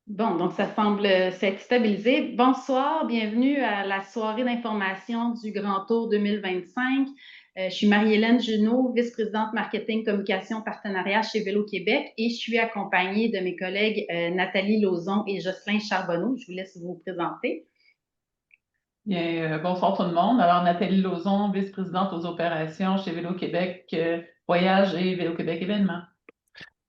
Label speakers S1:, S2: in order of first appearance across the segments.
S1: Bon, donc ça semble s'être stabilisé. Bonsoir, bienvenue à la soirée d'information du Grand Tour 2025. Je suis Marie-Hélène Junot, vice-présidente marketing, communication, partenariat chez Vélo Québec et je suis accompagnée de mes collègues Nathalie Lauzon et Jocelyn Charbonneau. Je vous laisse vous présenter.
S2: Bien, bonsoir tout le monde. Alors, Nathalie Lauzon, vice-présidente aux opérations chez Vélo Québec Voyage et Vélo Québec événements.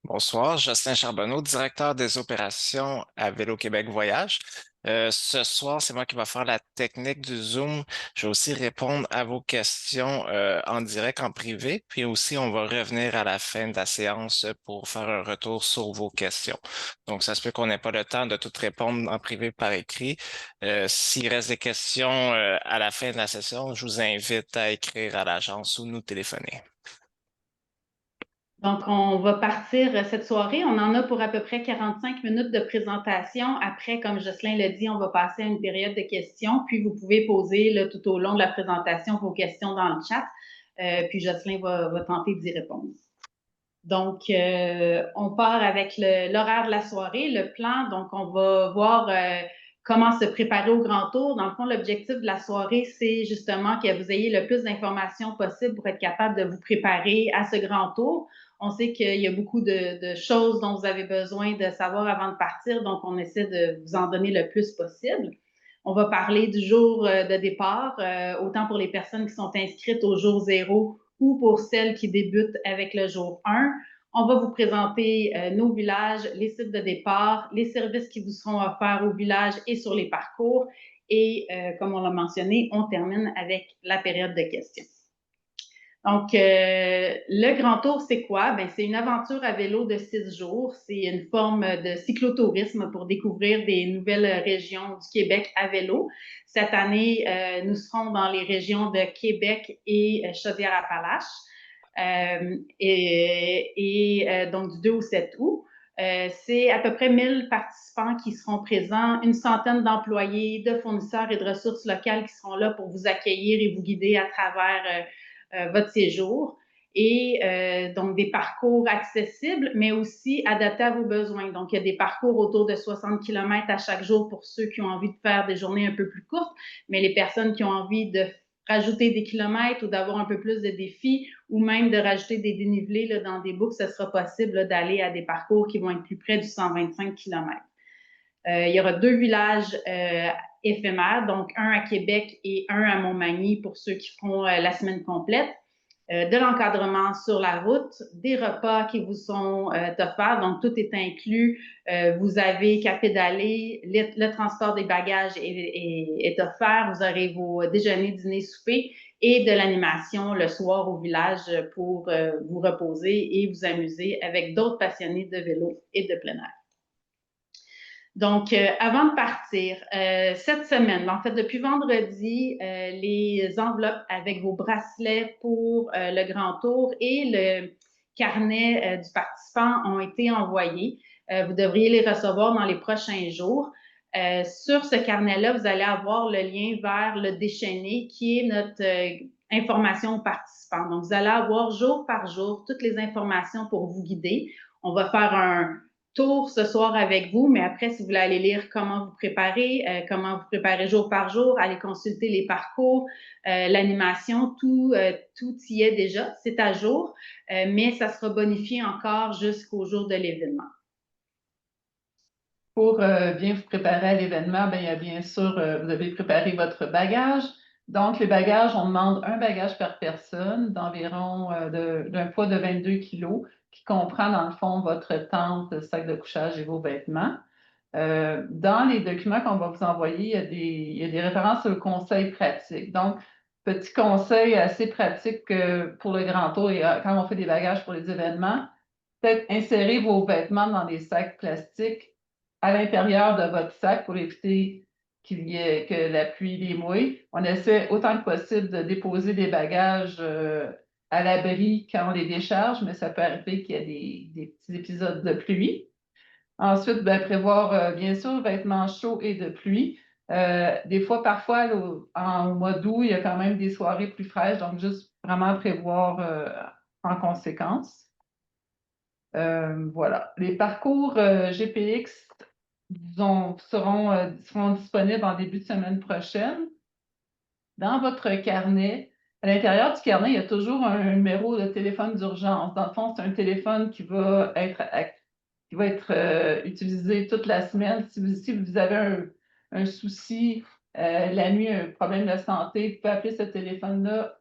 S3: Bonsoir, Jocelyn Charbonneau, directeur des opérations à Vélo-Québec Voyage. Ce soir, c'est moi qui va faire la technique du Zoom. Je vais aussi répondre à vos questions en direct, en privé, puis aussi on va revenir à la fin de la séance pour faire un retour sur vos questions. Donc, ça se peut qu'on n'ait pas le temps de tout répondre en privé par écrit. S'il reste des questions à la fin de la session, je vous invite à écrire à l'agence ou nous téléphoner.
S1: Donc, on va partir cette soirée. On en a pour à peu près 45 minutes de présentation. Après, comme Jocelyn l'a dit, on va passer à une période de questions. Puis, vous pouvez poser là, tout au long de la présentation vos questions dans le chat. Puis, Jocelyn va tenter d'y répondre. Donc, on part avec l'horaire de la soirée, le plan. Donc, on va voir comment se préparer au grand tour. Dans le fond, l'objectif de la soirée, c'est justement que vous ayez le plus d'informations possible pour être capable de vous préparer à ce grand tour. On sait qu'il y a beaucoup de choses dont vous avez besoin de savoir avant de partir, donc on essaie de vous en donner le plus possible. On va parler du jour de départ, autant pour les personnes qui sont inscrites au jour zéro ou pour celles qui débutent avec le jour 1. On va vous présenter nos villages, les sites de départ, les services qui vous seront offerts au village et sur les parcours. Et comme on l'a mentionné, on termine avec la période de questions. Donc, le Grand Tour, c'est quoi? Ben, c'est une aventure à vélo de 6 jours. C'est une forme de cyclotourisme pour découvrir des nouvelles régions du Québec à vélo. Cette année, nous serons dans les régions de Québec et Chaudière-Appalaches. Donc, du 2 au 7 août. C'est à peu près 1000 participants qui seront présents, une centaine d'employés, de fournisseurs et de ressources locales qui seront là pour vous accueillir et vous guider à travers votre séjour. Et donc des parcours accessibles, mais aussi adaptés à vos besoins. Donc, il y a des parcours autour de 60 km à chaque jour pour ceux qui ont envie de faire des journées un peu plus courtes, mais les personnes qui ont envie de rajouter des kilomètres ou d'avoir un peu plus de défis ou même de rajouter des dénivelés là, dans des boucles, ce sera possible d'aller à des parcours qui vont être plus près du 125 km. Il y aura 2 villages éphémères, donc un à Québec et un à Montmagny pour ceux qui feront la semaine complète. De l'encadrement sur la route, des repas qui vous sont offerts, donc tout est inclus. Vous avez qu'à pédaler, le transport des bagages est offert, vous aurez vos déjeuners, dîners, soupers et de l'animation le soir au village pour vous reposer et vous amuser avec d'autres passionnés de vélo et de plein air. Donc, avant de partir, cette semaine, en fait, depuis vendredi, les enveloppes avec vos bracelets pour le Grand Tour et le carnet du participant ont été envoyés. Vous devriez les recevoir dans les prochains jours. Sur ce carnet-là, vous allez avoir le lien vers le déchaîné qui est notre information aux participants. Donc, vous allez avoir jour par jour toutes les informations pour vous guider. On va faire un tour ce soir avec vous, mais après, si vous voulez aller lire comment vous préparez jour par jour, aller consulter les parcours, l'animation, tout y est déjà, c'est à jour, mais ça sera bonifié encore jusqu'au jour de l'événement.
S2: Pour bien vous préparer à l'événement, ben, il y a bien sûr, vous avez préparé votre bagage. Donc, les bagages, on demande un bagage par personne d'environ d'un poids de 22 kilos, qui comprend dans le fond votre tente, sac de couchage et vos vêtements. Dans les documents qu'on va vous envoyer, il y a des références aux conseils pratiques. Donc, petit conseil assez pratique pour le grand tour et quand on fait des bagages pour les événements, peut-être insérer vos vêtements dans des sacs plastiques à l'intérieur de votre sac pour éviter que la pluie les mouille. On essaie autant que possible de déposer des bagages à l'abri quand on les décharge, mais ça peut arriver qu'il y ait des petits épisodes de pluie. Ensuite, ben, prévoir, bien sûr, vêtements chauds et de pluie. Des fois, parfois, au mois d'août, il y a quand même des soirées plus fraîches, donc juste vraiment prévoir en conséquence. Voilà. Les parcours GPX, seront disponibles en début de semaine prochaine. Dans votre carnet, à l'intérieur du carnet, il y a toujours un numéro de téléphone d'urgence. Dans le fond, c'est un téléphone qui va être utilisé toute la semaine. Si vous avez un souci la nuit, un problème de santé, vous pouvez appeler ce téléphone-là.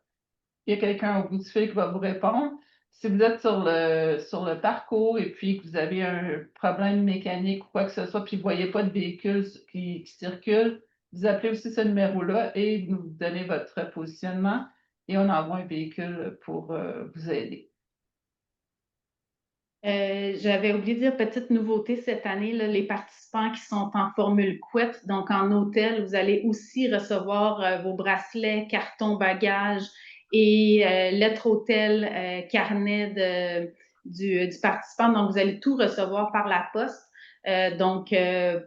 S2: Il y a quelqu'un au bout du fil qui va vous répondre. Si vous êtes sur le parcours et puis que vous avez un problème mécanique ou quoi que ce soit, puis vous ne voyez pas de véhicule qui circule, vous appelez aussi ce numéro-là et vous donnez votre positionnement et on envoie un véhicule pour vous aider.
S1: J'avais oublié de dire, petite nouveauté cette année, là, les participants qui sont en formule couette, donc en hôtel, vous allez aussi recevoir vos bracelets, cartons, bagages et lettres hôtel, carnet du participant. Donc, vous allez tout recevoir par la poste. Donc,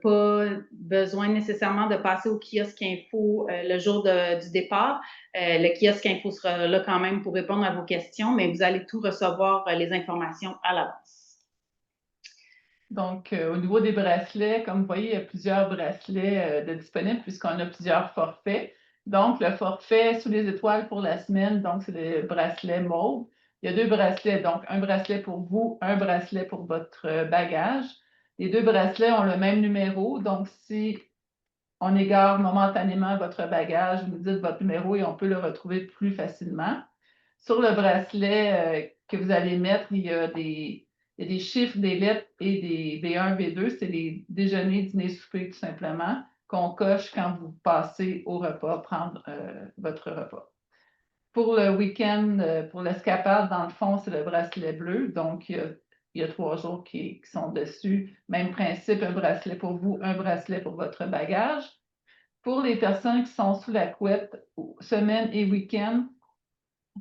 S1: pas besoin nécessairement de passer au kiosque info le jour du départ. Le kiosque info sera là quand même pour répondre à vos questions, mais vous allez tout recevoir les informations à l'avance.
S2: Donc, au niveau des bracelets, comme vous voyez, il y a plusieurs bracelets de disponibles puisqu'on a plusieurs forfaits. Donc, le forfait sous les étoiles pour la semaine, donc c'est le bracelet mauve. Il y a 2 bracelets, donc un bracelet pour vous, un bracelet pour votre bagage. Les 2 bracelets ont le même numéro, donc si on égare momentanément votre bagage, vous nous dites votre numéro et on peut le retrouver plus facilement. Sur le bracelet que vous allez mettre, il y a des chiffres, des lettres et des V1, V2. C'est les déjeuners, dîners, soupers, tout simplement, qu'on coche quand vous passez au repas, prendre votre repas. Pour le week-end, pour l'escapade, dans le fond, c'est le bracelet bleu. Donc, il y a 3 jours qui sont dessus. Même principe, un bracelet pour vous, un bracelet pour votre bagage. Pour les personnes qui sont sous la couette, semaine et week-end,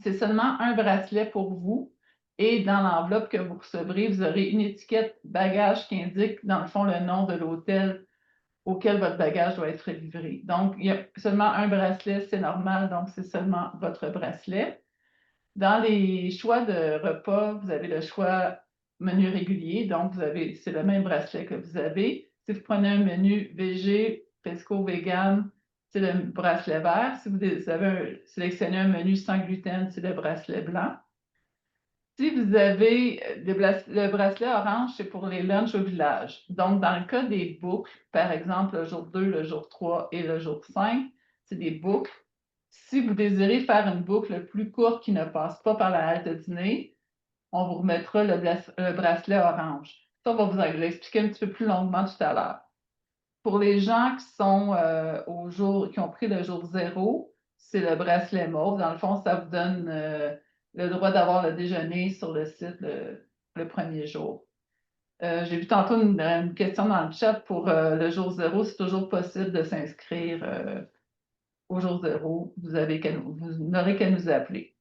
S2: c'est seulement un bracelet pour vous. Et dans l'enveloppe que vous recevrez, vous aurez une étiquette bagage qui indique, dans le fond, le nom de l'hôtel auquel votre bagage doit être livré. Donc, il y a seulement un bracelet, c'est normal, donc c'est seulement votre bracelet. Dans les choix de repas, vous avez le choix menu régulier, donc c'est le même bracelet que vous avez. Si vous prenez un menu végé, pesco, vegan, c'est le bracelet vert. Si vous avez sélectionné un menu sans gluten, c'est le bracelet blanc. Si vous avez le bracelet orange, c'est pour les lunchs au village. Donc, dans le cas des boucles, par exemple, le jour 2, le jour 3 et le jour 5, c'est des boucles. Si vous désirez faire une boucle plus courte qui ne passe pas par la halte de dîner, on vous remettra le bracelet orange. Ça, on va vous l'expliquer un petit peu plus longuement tout à l'heure. Pour les gens qui sont qui ont pris le jour 0, c'est le bracelet mauve. Dans le fond, ça vous donne le droit d'avoir le déjeuner sur le site le premier jour. J'ai vu tantôt une question dans le chat pour le jour 0. C'est toujours possible de s'inscrire au jour 0. Vous n'aurez qu'à nous appeler.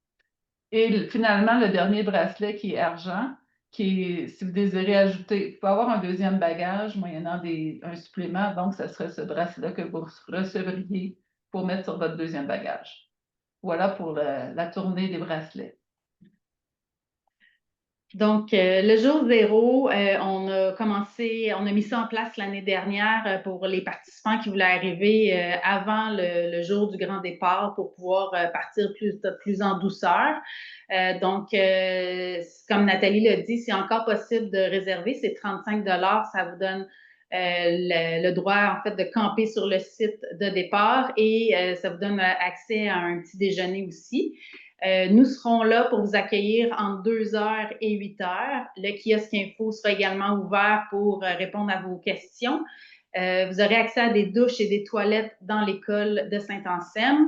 S2: Et finalement, le dernier bracelet qui est argent, si vous désirez ajouter, vous pouvez avoir un deuxième bagage moyennant un supplément, donc ce serait ce bracelet que vous recevriez pour mettre sur votre deuxième bagage. Voilà pour la tournée des bracelets.
S1: Donc, le jour 0, on a mis ça en place l'année dernière pour les participants qui voulaient arriver avant le jour du grand départ pour pouvoir partir plus en douceur. Donc, comme Nathalie l'a dit, c'est encore possible de réserver. C'est 35 $. Ça vous donne le droit, en fait, de camper sur le site de départ et ça vous donne accès à un petit déjeuner aussi. Nous serons là pour vous accueillir entre 2h et 8h. Le kiosque info sera également ouvert pour répondre à vos questions. Vous aurez accès à des douches et des toilettes dans l'école de Saint-Anselme.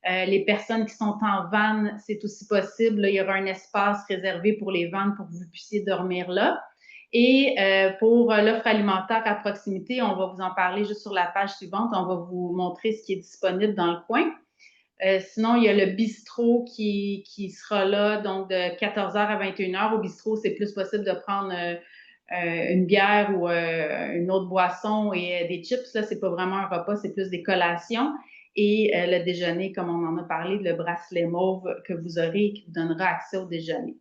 S1: Les personnes qui sont en van, c'est aussi possible. Là, il y aura un espace réservé pour les vannes pour que vous puissiez dormir là. Et pour l'offre alimentaire à proximité, on va vous en parler juste sur la page suivante. On va vous montrer ce qui est disponible dans le coin. Sinon, il y a le bistrot qui sera là, donc de 14h à 21h. Au bistrot, c'est plus possible de prendre une bière ou une autre boisson et des chips. Là, c'est pas vraiment un repas, c'est plus des collations. Et le déjeuner, comme on en a parlé, le bracelet mauve que vous aurez et qui vous donnera accès au déjeuner.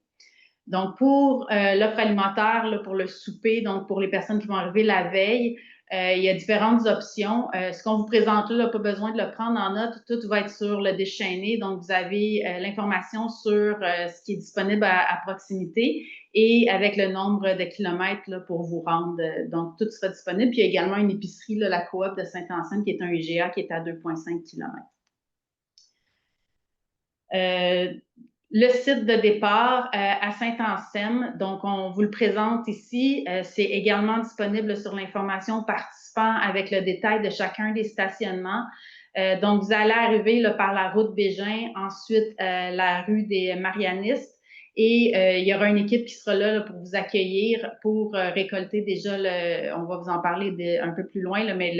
S1: Donc, pour l'offre alimentaire, là, pour le souper, donc pour les personnes qui vont arriver la veille, Il y a différentes options. Ce qu'on vous présente là, pas besoin de le prendre en note. Tout va être sur le déchaîné. Donc, vous avez l'information sur ce qui est disponible à proximité et avec le nombre de kilomètres là, pour vous rendre. Donc, tout sera disponible. Puis, il y a également une épicerie, là, la Coop de Saint-Anselme, qui est un IGA qui est à 2,5 km. Le site de départ à Saint-Anselme, donc on vous le présente ici, c'est également disponible sur l'information participant avec le détail de chacun des stationnements. Donc, vous allez arriver là, par la route Bégin, ensuite la rue des Marianistes, et il y aura une équipe qui sera là, pour vous accueillir, pour récolter déjà, on va vous en parler un peu plus loin, là, mais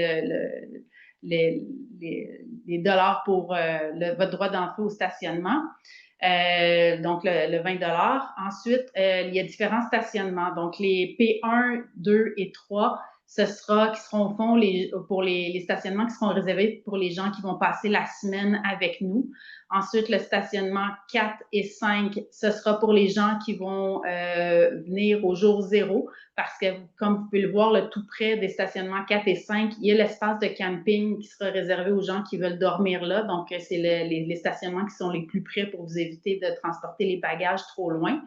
S1: les dollars pour votre droit d'entrée au stationnement. Donc le 20 $. Ensuite, il y a différents stationnements. Donc, les P1, 2 et 3, qui seront au fond pour les stationnements qui seront réservés pour les gens qui vont passer la semaine avec nous. Ensuite, le stationnement 4 et 5, ce sera pour les gens qui vont venir au jour zéro, parce que, comme vous pouvez le voir, là, tout près des stationnements 4 et 5, il y a l'espace de camping qui sera réservé aux gens qui veulent dormir là. Donc, c'est les stationnements qui sont les plus près pour vous éviter de transporter les bagages trop loin.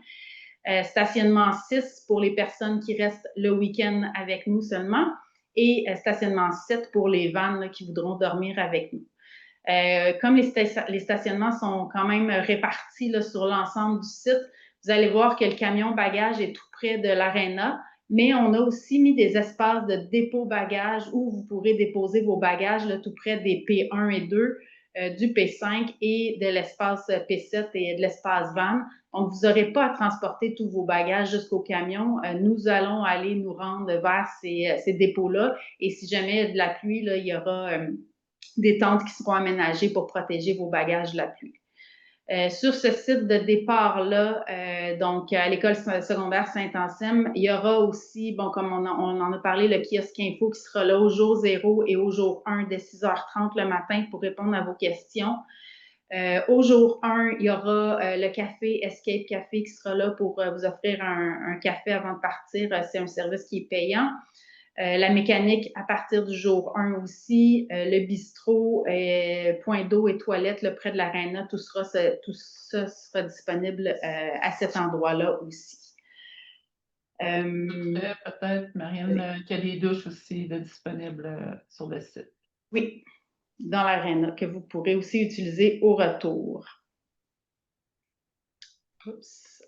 S1: Stationnement 6 pour les personnes qui restent le week-end avec nous seulement, et stationnement 7 pour les vannes là, qui voudront dormir avec nous. Comme les stationnements sont quand même répartis là, sur l'ensemble du site, vous allez voir que le camion bagage est tout près de l'aréna, mais on a aussi mis des espaces de dépôt bagages où vous pourrez déposer vos bagages là, tout près des P1 et 2, du P5 et de l'espace P7 et de l'espace van. Donc, vous n'aurez pas à transporter tous vos bagages jusqu'au camion. Nous allons aller nous rendre vers ces dépôts-là, et si jamais il y a de la pluie, là, il y aura des tentes qui seront aménagées pour protéger vos bagages de la pluie. Sur ce site de départ-là, donc à l'école secondaire Saint-Anselme, il y aura aussi, bon, comme on en a parlé, le kiosque info qui sera là au jour 0 et au jour 1 dès 6h30 le matin pour répondre à vos questions. Au jour 1, il y aura le café Escape Café qui sera là pour vous offrir un café avant de partir. C'est un service qui est payant. La mécanique à partir du jour 1 aussi, le bistrot, point d'eau et toilettes là, près de l'aréna, tout ça sera disponible à cet endroit-là aussi.
S2: Peut-être, Marianne, qu'il y a des douches aussi disponibles sur le site.
S1: Oui, dans l'aréna, que vous pourrez aussi utiliser au retour. Oups.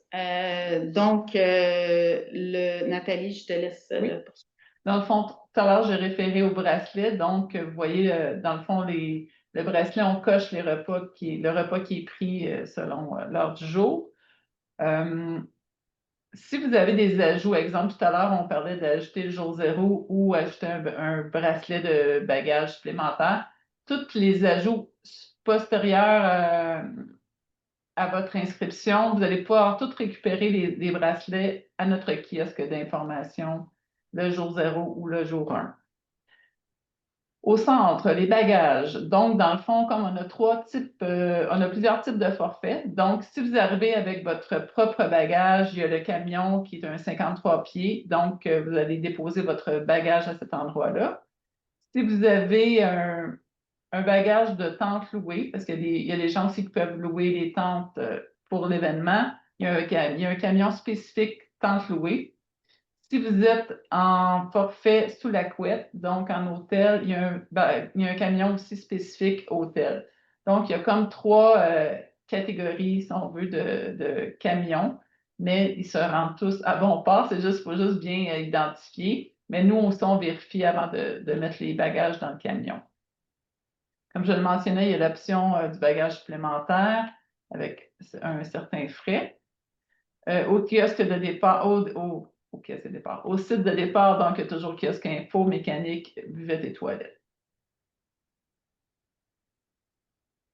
S1: Donc, Nathalie, je te laisse poursuivre.
S2: Dans le fond, tout à l'heure, j'ai référé au bracelet. Donc, vous voyez, dans le fond, le bracelet, on coche le repas qui est pris selon l'heure du jour. Si vous avez des ajouts, exemple, tout à l'heure, on parlait d'ajouter le jour 0 ou ajouter un bracelet de bagages supplémentaire. Tous les ajouts postérieurs à votre inscription, vous allez pouvoir tout récupérer les bracelets à notre kiosque d'information le jour 0 ou le jour 1. Au centre, les bagages. Donc, dans le fond, comme on a on a plusieurs types de forfaits. Donc, si vous arrivez avec votre propre bagage, il y a le camion qui est un 53 pieds. Donc, vous allez déposer votre bagage à cet endroit-là. Si vous avez un bagage de tente louée, parce qu'il y a des gens aussi qui peuvent louer les tentes pour l'événement, il y a un camion spécifique tente louée. Si vous êtes en forfait sous la couette, donc en hôtel, il y a un camion aussi spécifique hôtel. Donc, il y a comme 3 catégories, si on veut, de camions, mais ils se rendent tous à bon port. Il faut juste bien identifier. Mais nous aussi, on vérifie avant de mettre les bagages dans le camion. Comme je le mentionnais, il y a l'option du bagage supplémentaire avec un certain frais. Au kiosque de départ, au site de départ, donc il y a toujours kiosque info, mécanique, buvette et toilettes.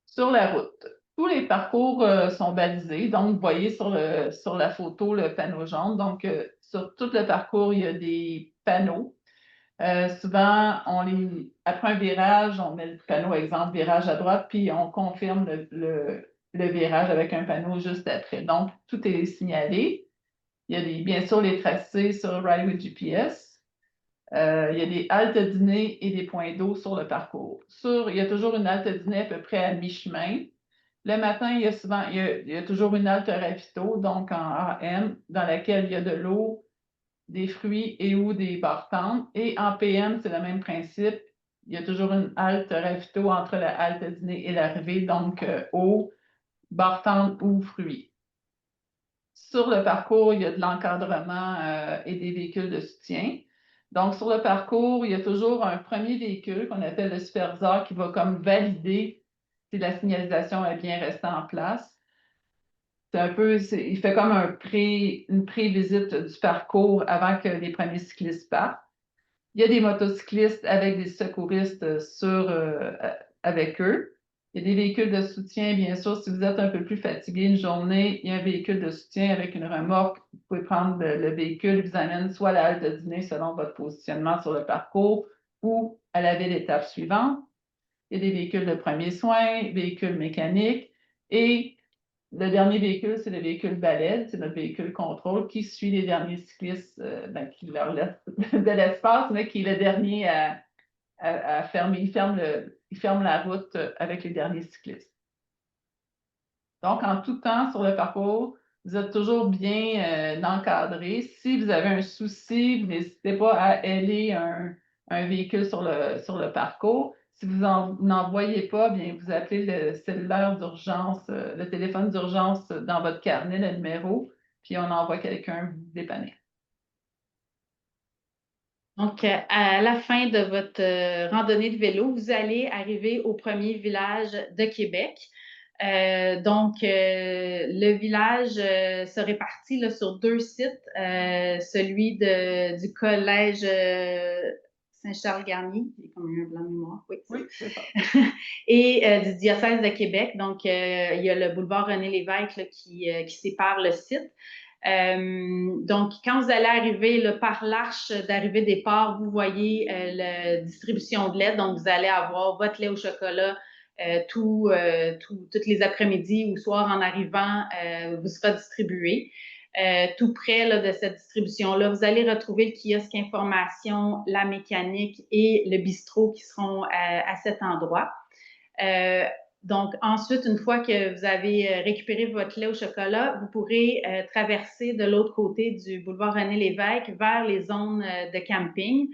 S2: Sur la route, tous les parcours sont balisés. Donc, vous voyez sur la photo le panneau jaune. Donc, sur tout le parcours, il y a des panneaux. Souvent, après un virage, on met le panneau, exemple, virage à droite, puis on confirme le virage avec un panneau juste après. Donc, tout est signalé. Il y a bien sûr les tracés sur Ride with GPS. Il y a des haltes dîner et des points d'eau sur le parcours. Il y a toujours une halte dîner à peu près à mi-chemin. Le matin, il y a toujours une halte ravito, donc en AM, dans laquelle il y a de l'eau, des fruits et ou des barres-tentes. Et en PM, c'est le même principe. Il y a toujours une halte ravito entre la halte dîner et l'arrivée, donc eau, barres-tentes ou fruits. Sur le parcours, il y a de l'encadrement et des véhicules de soutien. Donc, sur le parcours, il y a toujours un premier véhicule qu'on appelle le superviseur qui va comme valider si la signalisation est bien restée en place. Il fait comme une pré-visite du parcours avant que les premiers cyclistes partent. Il y a des motocyclistes avec des secouristes avec eux. Il y a des véhicules de soutien, bien sûr. Si vous êtes un peu plus fatigué une journée, il y a un véhicule de soutien avec une remorque. Vous pouvez prendre le véhicule qui vous amène soit à la halte de dîner selon votre positionnement sur le parcours ou à la ville étape suivante. Il y a des véhicules de premiers soins, véhicules mécaniques et le dernier véhicule, c'est le véhicule balai, c'est notre véhicule contrôle qui suit les derniers cyclistes, qui leur laisse de l'espace, mais qui est le dernier à fermer. Il ferme la route avec les derniers cyclistes. Donc, en tout temps, sur le parcours, vous êtes toujours bien encadré. Si vous avez un souci, n'hésitez pas à aider un véhicule sur le parcours. Si vous n'en voyez pas, bien, vous appelez le cellulaire d'urgence, le téléphone d'urgence dans votre carnet, le numéro, puis on envoie quelqu'un vous dépanner.
S1: Donc, à la fin de votre randonnée de vélo, vous allez arriver au premier village de Québec. Le village se répartit là, sur 2 sites, celui du collège Saint-Charles-Garnier, j'ai comme un blanc de mémoire,
S2: oui, c'est ça.
S1: et du diocèse de Québec. Donc, il y a le boulevard René-Lévesque là, qui sépare le site. Donc, quand vous allez arriver là, par l'arche d'arrivée départ, vous voyez la distribution de lait. Donc, vous allez avoir votre lait au chocolat toutes les après-midi ou soirs en arrivant, vous sera distribué. Tout près là, de cette distribution-là, vous allez retrouver le kiosque information, la mécanique et le bistrot qui seront à cet endroit. Donc, ensuite, une fois que vous avez récupéré votre lait au chocolat, vous pourrez traverser de l'autre côté du boulevard René-Lévesque vers les zones de camping.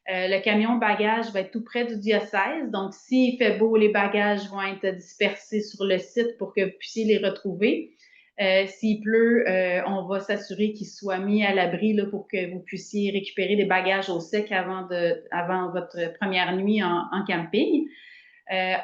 S1: Le camion bagages va être tout près du diocèse. Donc, s'il fait beau, les bagages vont être dispersés sur le site pour que vous puissiez les retrouver. S'il pleut, on va s'assurer qu'ils soient mis à l'abri là, pour que vous puissiez récupérer des bagages au sec avant votre première nuit en camping.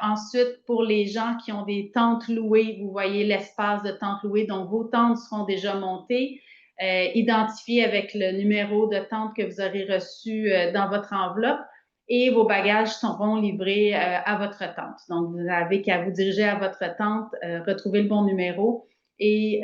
S1: Ensuite, pour les gens qui ont des tentes louées, vous voyez l'espace de tentes louées, donc vos tentes seront déjà montées, identifiées avec le numéro de tente que vous aurez reçu dans votre enveloppe et vos bagages seront livrés à votre tente. Donc, vous n'avez qu'à vous diriger à votre tente, retrouver le bon numéro et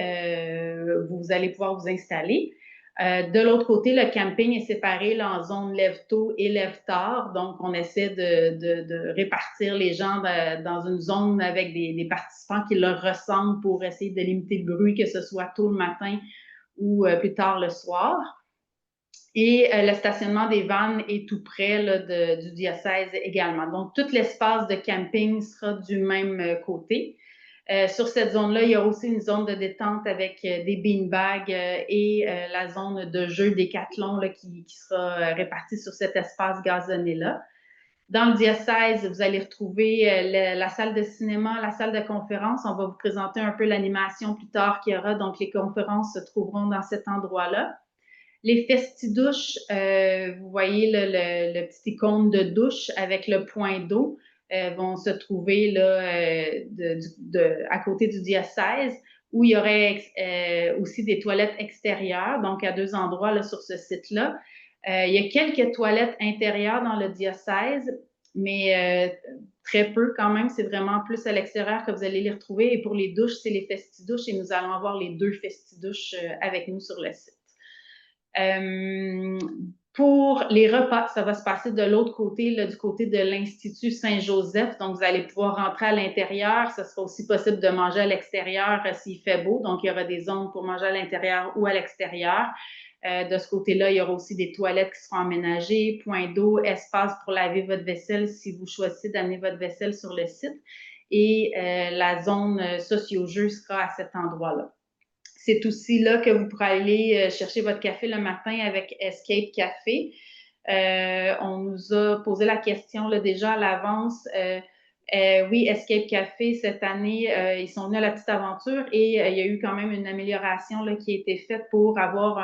S1: vous allez pouvoir vous installer. De l'autre côté, le camping est séparé là, en zone lève-tôt et lève-tard. Donc, on essaie de répartir les gens dans une zone avec des participants qui leur ressemblent pour essayer de limiter le bruit, que ce soit tôt le matin ou plus tard le soir. Et le stationnement des vannes est tout près là, du diocèse également. Donc, tout l'espace de camping sera du même côté. Sur cette zone-là, il y a aussi une zone de détente avec des beanbags et la zone de jeu Décathlon là, qui sera répartie sur cet espace gazonné-là. Dans le diocèse, vous allez retrouver la salle de cinéma, la salle de conférence. On va vous présenter un peu l'animation plus tard qu'il y aura. Donc, les conférences se trouveront dans cet endroit-là. Les festidouches, vous voyez le petit icône de douche avec le point d'eau. Vont se trouver là, à côté du diocèse, où il y aurait aussi des toilettes extérieures, donc à 2 endroits là, sur ce site-là. Il y a quelques toilettes intérieures dans le diocèse, mais très peu quand même. C'est vraiment plus à l'extérieur que vous allez les retrouver. Et pour les douches, c'est les festidouches et nous allons avoir les 2 festidouches avec nous sur le site. Pour les repas, ça va se passer de l'autre côté, là, du côté de l'Institut Saint-Joseph. Donc, vous allez pouvoir rentrer à l'intérieur. Ce sera aussi possible de manger à l'extérieur s'il fait beau. Donc, il y aura des zones pour manger à l'intérieur ou à l'extérieur. De ce côté-là, il y aura aussi des toilettes qui seront aménagées, points d'eau, espace pour laver votre vaisselle si vous choisissez d'amener votre vaisselle sur le site. Et la zone socio-jeu sera à cet endroit-là. C'est aussi là que vous pourrez aller chercher votre café le matin avec Escape Café. On nous a posé la question là, déjà à l'avance. Oui, Escape Café, cette année, ils sont venus à la petite aventure et il y a eu quand même une amélioration là, qui a été faite pour avoir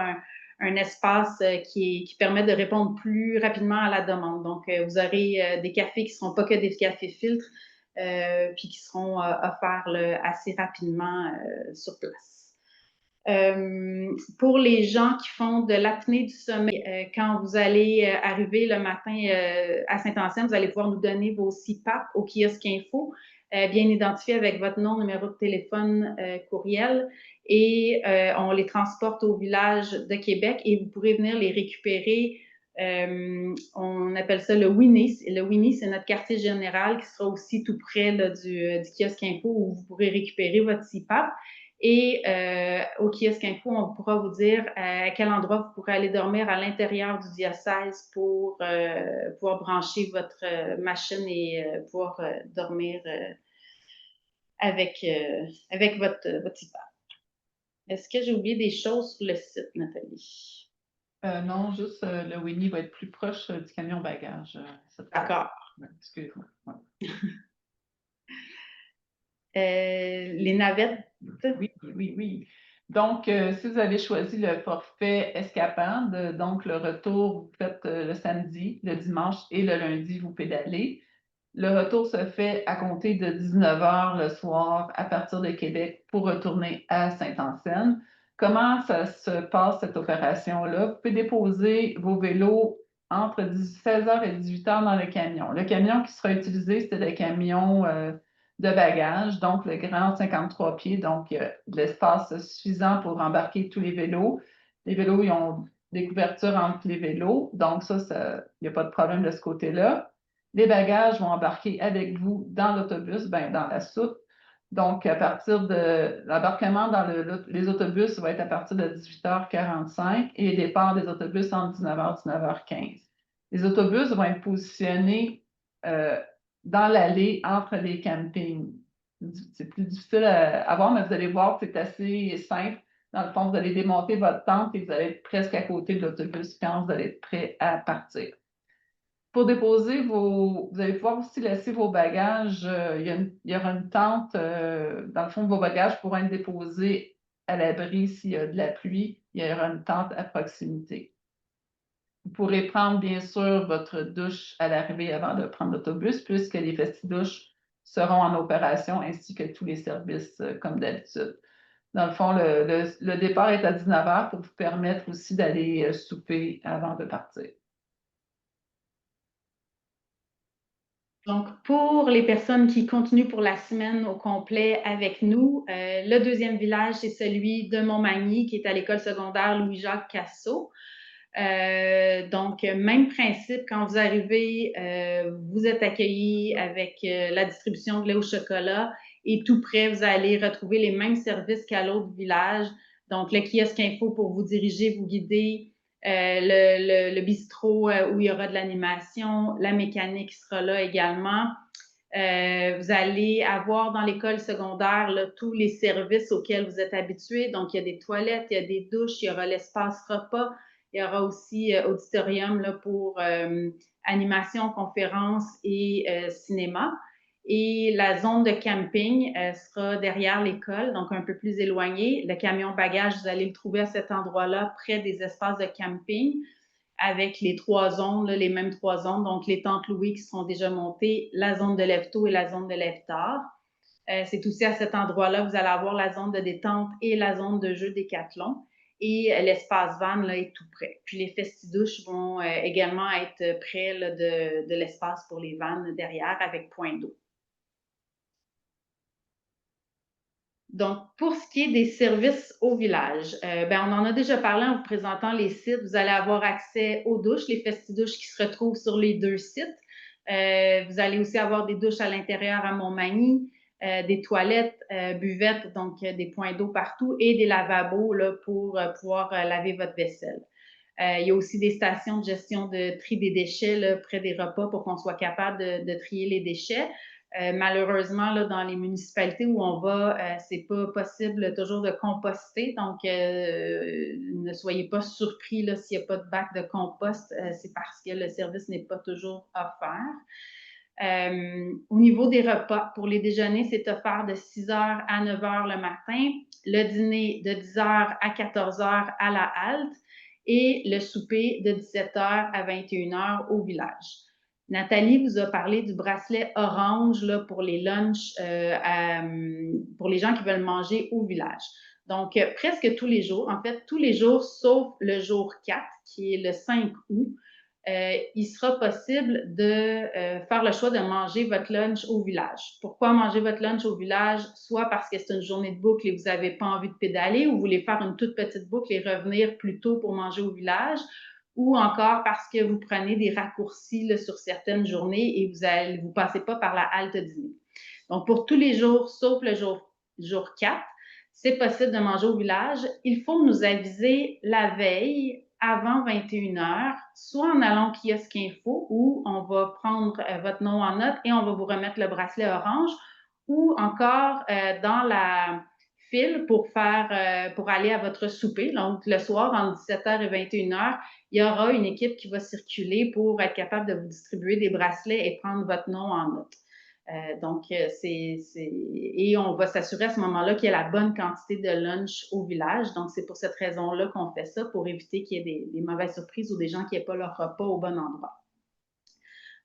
S1: un espace qui permet de répondre plus rapidement à la demande. Donc, vous aurez des cafés qui ne seront pas que des cafés filtres, puis qui seront offerts là, assez rapidement sur place. Pour les gens qui font de l'apnée du sommeil, quand vous allez arriver le matin à Saint-Anselme, vous allez pouvoir nous donner vos CPAP au kiosque info, bien identifiés avec votre nom, numéro de téléphone, courriel, et on les transporte au village de Québec et vous pourrez venir les récupérer. On appelle ça le Winnie. Le Winnie, c'est notre quartier général qui sera aussi tout près là, du kiosque info où vous pourrez récupérer votre CPAP. Et au kiosque info, on pourra vous dire à quel endroit vous pourrez aller dormir à l'intérieur du diocèse pour pouvoir brancher votre machine et pouvoir dormir avec votre CPAP. Est-ce que j'ai oublié des choses sur le site, Nathalie?
S2: Non, juste le Winnie va être plus proche du camion bagage.
S1: D'accord.
S2: Excuse-moi. Ouais.
S1: Les navettes?
S2: Oui. Donc, si vous avez choisi le forfait escapade, donc le retour, vous faites le samedi, le dimanche et le lundi, vous pédalez. Le retour se fait à compter de 19h le soir à partir de Québec pour retourner à Saint-Anselme. Comment ça se passe, cette opération-là? Vous pouvez déposer vos vélos entre 16h et 18h dans le camion. Le camion qui sera utilisé, c'est le camion de bagages, donc le grand 53 pieds, donc il y a de l'espace suffisant pour embarquer tous les vélos. Les vélos, ils ont des couvertures entre les vélos, donc ça il n'y a pas de problème de ce côté-là. Les bagages vont embarquer avec vous dans l'autobus, dans la soute. Donc, à partir de l'embarquement dans les autobus va être à partir de 18h45 et le départ des autobus entre 19h et 19h15. Les autobus vont être positionnés dans l'allée entre les campings. C'est plus difficile à voir, mais vous allez voir que c'est assez simple. Dans le fond, vous allez démonter votre tente et vous allez être presque à côté de l'autobus quand vous allez être prêt à partir. Pour déposer vous allez pouvoir aussi laisser vos bagages. Il y aura une tente dans le fond de vos bagages pour être déposés à l'abri s'il y a de la pluie. Il y aura une tente à proximité. Vous pourrez prendre, bien sûr, votre douche à l'arrivée avant de prendre l'autobus, puisque les festidouches seront en opération, ainsi que tous les services comme d'habitude. Dans le fond, le départ est à 19h pour vous permettre aussi d'aller souper avant de partir.
S1: Donc, pour les personnes qui continuent pour la semaine au complet avec nous, le deuxième village, c'est celui de Montmagny, qui est à l'école secondaire Louis-Jacques Cassot. Donc, même principe, quand vous arrivez, vous êtes accueillis avec la distribution de lait au chocolat et tout près, vous allez retrouver les mêmes services qu'à l'autre village. Donc, le kiosque info pour vous diriger, vous guider, le bistrot où il y aura de l'animation, la mécanique sera là également. Vous allez avoir dans l'école secondaire là, tous les services auxquels vous êtes habitués. Donc, il y a des toilettes, il y a des douches, il y aura l'espace repas, il y aura aussi auditorium là, pour animation, conférence et cinéma. Et la zone de camping sera derrière l'école, donc un peu plus éloignée. Le camion bagage, vous allez le trouver à cet endroit-là, près des espaces de camping, avec les trois zones, là, les mêmes trois zones, donc les tentes louées qui sont déjà montées, la zone de lève-tôt et la zone de lève-tard. C'est aussi à cet endroit-là que vous allez avoir la zone de détente et la zone de jeu décathlon. Et l'espace van là, est tout près. Puis les festidouches vont également être près là, de l'espace pour les vannes derrière avec point d'eau. Donc, pour ce qui est des services au village, on en a déjà parlé en vous présentant les sites. Vous allez avoir accès aux douches, les festidouches qui se retrouvent sur les deux sites. Vous allez aussi avoir des douches à l'intérieur à Montmagny, des toilettes, buvettes, donc des points d'eau partout et des lavabos là, pour pouvoir laver votre vaisselle. Il y a aussi des stations de gestion de tri des déchets là, près des repas pour qu'on soit capable de trier les déchets. Malheureusement, là, dans les municipalités où on va, c'est pas possible toujours de composter. Donc, ne soyez pas surpris là, s'il n'y a pas de bac de compost. C'est parce que le service n'est pas toujours offert. Au niveau des repas, pour les déjeuners, c'est offert de 6 h à 9 h le matin, le dîner de 10 h à 14 h à la halte et le souper de 17 h à 21 h au village. Nathalie vous a parlé du bracelet orange là, pour les lunchs, pour les gens qui veulent manger au village. Donc, presque tous les jours, en fait, tous les jours, sauf le jour 4, qui est le 5 août, il sera possible de faire le choix de manger votre lunch au village. Pourquoi manger votre lunch au village? Soit parce que c'est une journée de boucle et vous n'avez pas envie de pédaler, ou vous voulez faire une toute petite boucle et revenir plus tôt pour manger au village, ou encore parce que vous prenez des raccourcis là, sur certaines journées et vous ne passez pas par la halte dîner. Donc, pour tous les jours, sauf le jour 4, c'est possible de manger au village. Il faut nous aviser la veille avant 21 h, soit en allant au kiosque info où on va prendre votre nom en note et on va vous remettre le bracelet orange, ou encore dans la file pour aller à votre souper. Donc, le soir, entre 17 h et 21 h, il y aura une équipe qui va circuler pour être capable de vous distribuer des bracelets et prendre votre nom en note. Et on va s'assurer à ce moment-là qu'il y a la bonne quantité de lunch au village. Donc, c'est pour cette raison-là qu'on fait ça, pour éviter qu'il y ait des mauvaises surprises ou des gens qui n'aient pas leur repas au bon endroit.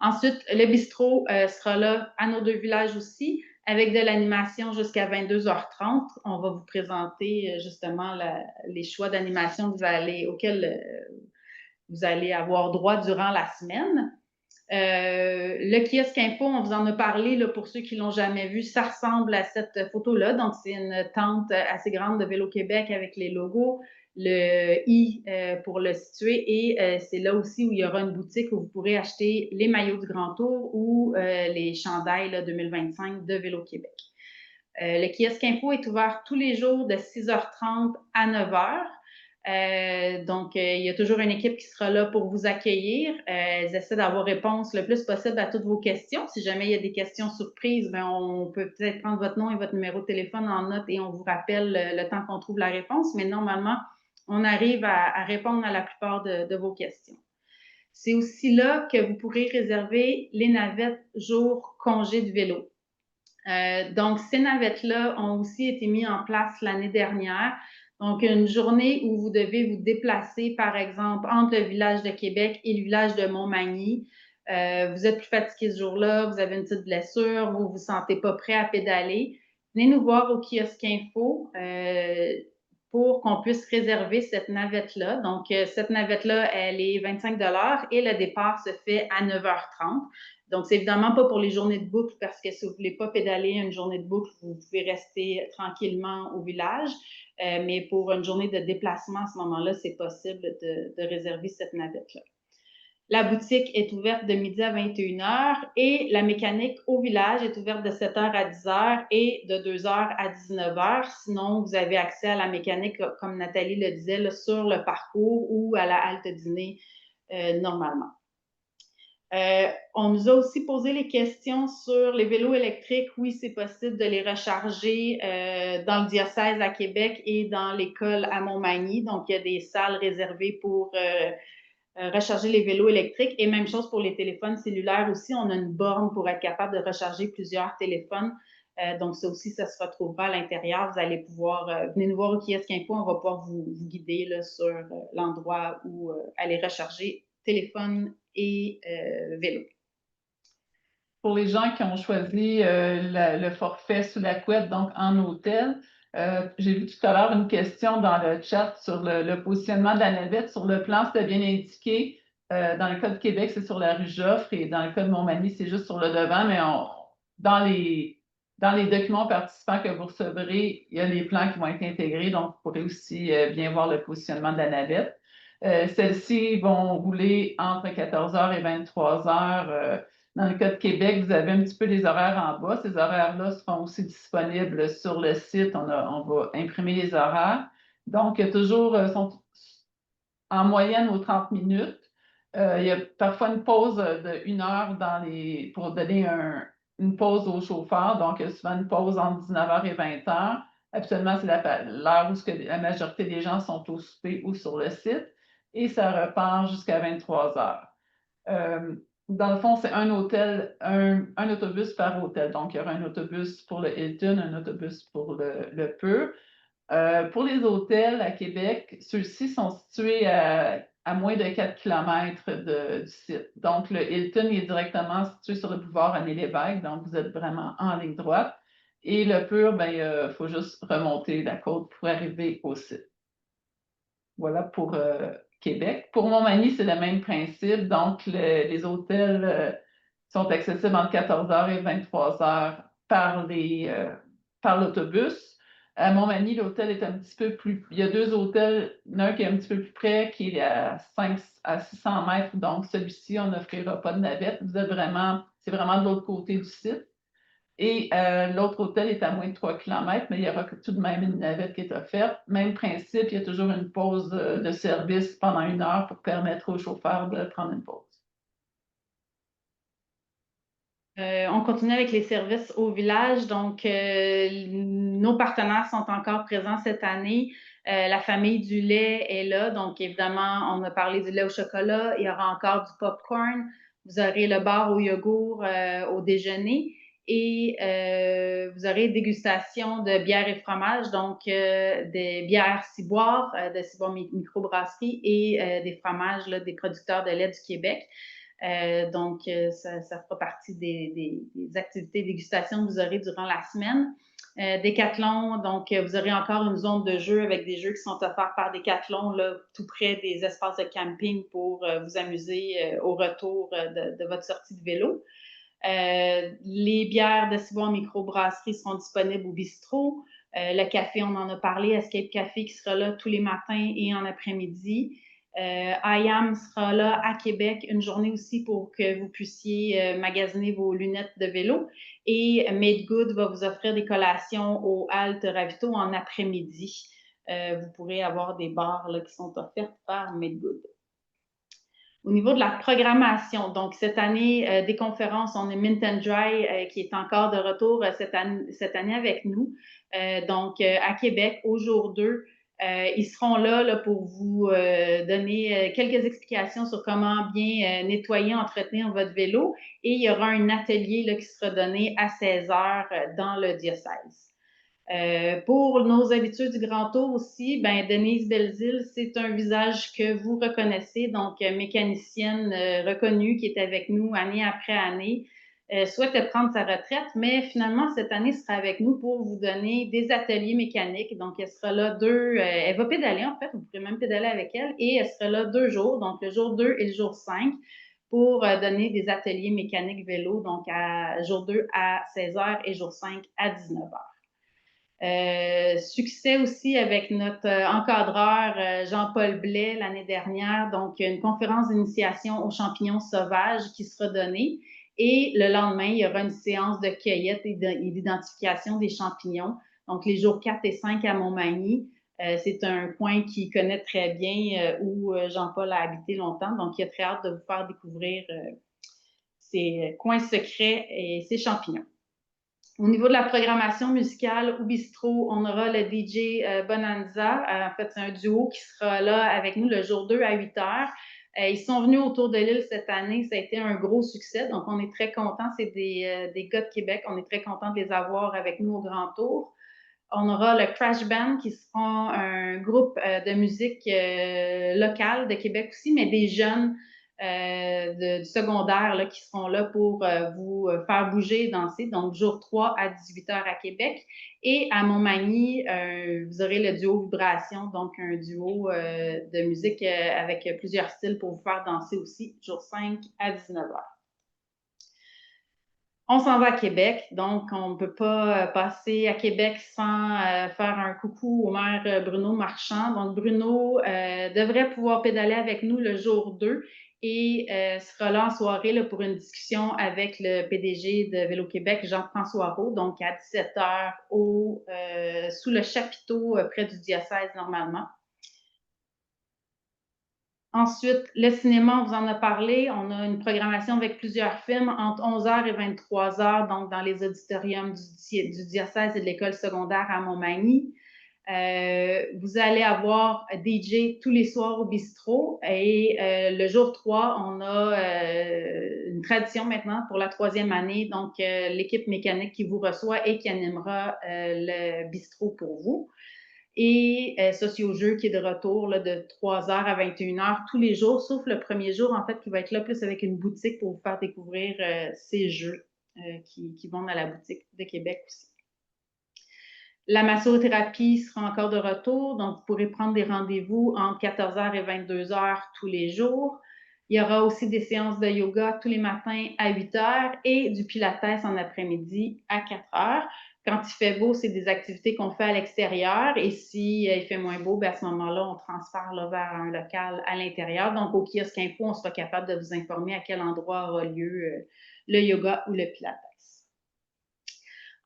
S1: Ensuite, le bistrot sera là à nos 2 villages aussi, avec de l'animation jusqu'à 22 h 30. On va vous présenter justement les choix d'animation auxquels vous allez avoir droit durant la semaine. Le kiosque info, on vous en a parlé là, pour ceux qui ne l'ont jamais vu, ça ressemble à cette photo-là. Donc, c'est une tente assez grande de Vélo-Québec avec les logos, le I pour le situer, et c'est là aussi où il y aura une boutique où vous pourrez acheter les maillots du Grand Tour ou les chandails là, 2025 de Vélo-Québec. Le kiosque info est ouvert tous les jours de 6 h 30 à 9 h. Donc, il y a toujours une équipe qui sera là pour vous accueillir. Elles essaient d'avoir réponse le plus possible à toutes vos questions. Si jamais il y a des questions surprises, ben, on peut peut-être prendre votre nom et votre numéro de téléphone en note et on vous rappelle le temps qu'on trouve la réponse. Mais normalement, on arrive à répondre à la plupart de vos questions. C'est aussi là que vous pourrez réserver les navettes jour congé du vélo. Donc, ces navettes-là ont aussi été mises en place l'année dernière. Donc, une journée où vous devez vous déplacer, par exemple, entre le village de Québec et le village de Montmagny. Vous êtes plus fatigué ce jour-là, vous avez une petite blessure, vous ne vous sentez pas prêt à pédaler. Venez nous voir au kiosque info pour qu'on puisse réserver cette navette-là. Donc, cette navette-là, elle est 25 $ et le départ se fait à 9 h 30. Donc, c'est évidemment pas pour les journées de boucle parce que si vous ne voulez pas pédaler une journée de boucle, vous pouvez rester tranquillement au village. Mais pour une journée de déplacement, à ce moment-là, c'est possible de réserver cette navette-là. La boutique est ouverte de midi à 21 h et la mécanique au village est ouverte de 7 h à 10 h et de 2 h à 19 h. Sinon, vous avez accès à la mécanique, comme Nathalie le disait, là, sur le parcours ou à la halte dîner normalement. On nous a aussi posé les questions sur les vélos électriques. Oui, c'est possible de les recharger dans le diocèse à Québec et dans l'école à Montmagny. Donc, il y a des salles réservées pour recharger les vélos électriques. Et même chose pour les téléphones cellulaires aussi. On a une borne pour être capable de recharger plusieurs téléphones. Donc, ça aussi, ça se retrouvera à l'intérieur. Vous allez pouvoir, venez nous voir au kiosque info, on va pouvoir vous guider là, sur l'endroit où aller recharger téléphone et vélo.
S2: Pour les gens qui ont choisi le forfait sous la couette, donc en hôtel, j'ai vu tout à l'heure une question dans le chat sur le positionnement de la navette. Sur le plan, c'était bien indiqué. Dans le cas de Québec, c'est sur la rue Joffre et dans le cas de Montmagny, c'est juste sur le devant, mais dans les documents participants que vous recevrez, il y a les plans qui vont être intégrés, donc vous pourrez aussi bien voir le positionnement de la navette. Celles-ci vont rouler entre 14 h et 23 h. Dans le cas de Québec, vous avez un petit peu les horaires en bas. Ces horaires-là seront aussi disponibles sur le site. On va imprimer les horaires. Donc, il y a toujours en moyenne aux 30 minutes. Il y a parfois une pause de 1 heure pour donner une pause aux chauffeurs. Donc, il y a souvent une pause entre 19h et 20h. Habituellement, c'est l'heure où la majorité des gens sont au souper ou sur le site. Et ça repart jusqu'à 23h. Dans le fond, c'est un autobus par hôtel. Donc, il y aura un autobus pour le Hilton, un autobus pour le Pur. Pour les hôtels à Québec, ceux-ci sont situés à moins de 4 km du site. Donc, le Hilton est directement situé sur le boulevard René-Lévesque, donc vous êtes vraiment en ligne droite. Et le Pur, ben, il faut juste remonter la côte pour arriver au site. Voilà pour Québec. Pour Montmagny, c'est le même principe. Donc, les hôtels sont accessibles entre 14h et 23h par l'autobus. À Montmagny, l'hôtel est un petit peu plus... Il y a 2 hôtels, un qui est un petit peu plus près, qui est à 600 mètres. Donc, celui-ci, on n'offrira pas de navette. C'est vraiment de l'autre côté du site. Et l'autre hôtel est à moins de 3 km, mais il y aura tout de même une navette qui est offerte. Même principe, il y a toujours une pause de service pendant 1 heure pour permettre aux chauffeurs de prendre une pause.
S1: On continue avec les services au village. Donc, nos partenaires sont encore présents cette année. La famille du lait est là. Donc, évidemment, on a parlé du lait au chocolat. Il y aura encore du popcorn. Vous aurez le bar au yogourt au déjeuner. Et vous aurez dégustation de bières et fromages, donc des bières Ciboire, de Ciboire Microbrasserie et des fromages là, des producteurs de lait du Québec. Donc, ça fera partie des activités de dégustation que vous aurez durant la semaine. Décathlon, donc vous aurez encore une zone de jeu avec des jeux qui sont offerts par Décathlon, là, tout près des espaces de camping pour vous amuser au retour de votre sortie de vélo. Les bières de Ciboire Microbrasserie seront disponibles au bistrot. Le café, on en a parlé, Escape Café qui sera là tous les matins et en après-midi. IAM sera là à Québec une journée aussi pour que vous puissiez magasiner vos lunettes de vélo. Et Made Good va vous offrir des collations au Halte Ravito en après-midi. Vous pourrez avoir des bars là, qui sont offertes par Made Good. Au niveau de la programmation, donc cette année, des conférences, on a Mint and Dry qui est encore de retour cette année avec nous. Donc, à Québec, au jour 2, ils seront là pour vous donner quelques explications sur comment bien nettoyer, entretenir votre vélo. Et il y aura un atelier là, qui sera donné à 16h dans le diocèse. Pour nos habitués du Grand Tour aussi, ben Denise Belzile, c'est un visage que vous reconnaissez, donc mécanicienne reconnue qui est avec nous année après année, souhaite prendre sa retraite, mais finalement cette année sera avec nous pour vous donner des ateliers mécaniques. Donc elle sera là elle va pédaler en fait, vous pourrez même pédaler avec elle, et elle sera là 2 jours, donc le jour 2 et le jour 5, pour donner des ateliers mécaniques vélo, donc à jour 2 à 16h et jour 5 à 19h. Succès aussi avec notre encadreur Jean-Paul Blais l'année dernière, donc une conférence d'initiation aux champignons sauvages qui sera donnée. Et le lendemain, il y aura une séance de cueillette et d'identification des champignons. Donc, les jours 4 et 5 à Montmagny. C'est un coin qu'il connaît très bien où Jean-Paul a habité longtemps. Donc, il a très hâte de vous faire découvrir ces coins secrets et ces champignons. Au niveau de la programmation musicale au bistrot, on aura le DJ Bonanza. En fait, c'est un duo qui sera là avec nous le jour 2 à 8h. Ils sont venus autour de l'île cette année. Ça a été un gros succès. Donc, on est très contents. C'est des gars de Québec. On est très contents de les avoir avec nous au Grand Tour. On aura le Crash Band qui sera un groupe de musique locale de Québec aussi, mais des jeunes du secondaire là, qui seront là pour vous faire bouger et danser. Donc, jour 3 à 18h à Québec. Et à Montmagny, vous aurez le duo Vibration, donc un duo de musique avec plusieurs styles pour vous faire danser aussi, jour 5 à 19h. On s'en va à Québec, donc on ne peut pas passer à Québec sans faire un coucou au maire Bruno Marchand. Donc Bruno devrait pouvoir pédaler avec nous le jour 2 et sera là en soirée là, pour une discussion avec le PDG de Vélo-Québec, Jean-François Roux, donc à 17h sous le chapiteau près du diocèse normalement. Ensuite, le cinéma, on vous en a parlé. On a une programmation avec plusieurs films entre 11h et 23h, donc dans les auditoriums du diocèse et de l'école secondaire à Montmagny. Vous allez avoir DJ tous les soirs au bistrot et le jour 3, on a une tradition maintenant pour la 3e année, donc l'équipe mécanique qui vous reçoit et qui animera le bistrot pour vous. Et Socio-Jeu qui est de retour là, de 3h à 21h tous les jours, sauf le premier jour, en fait, qui va être là plus avec une boutique pour vous faire découvrir ces jeux qui vont dans la boutique de Québec aussi. La massothérapie sera encore de retour, donc vous pourrez prendre des rendez-vous entre 14h et 22h tous les jours. Il y aura aussi des séances de yoga tous les matins à 8h et du pilates en après-midi à 4h. Quand il fait beau, c'est des activités qu'on fait à l'extérieur et si il fait moins beau, à ce moment-là, on transfère là, vers un local à l'intérieur. Donc, au kiosque info, on sera capable de vous informer à quel endroit aura lieu le yoga ou le pilates.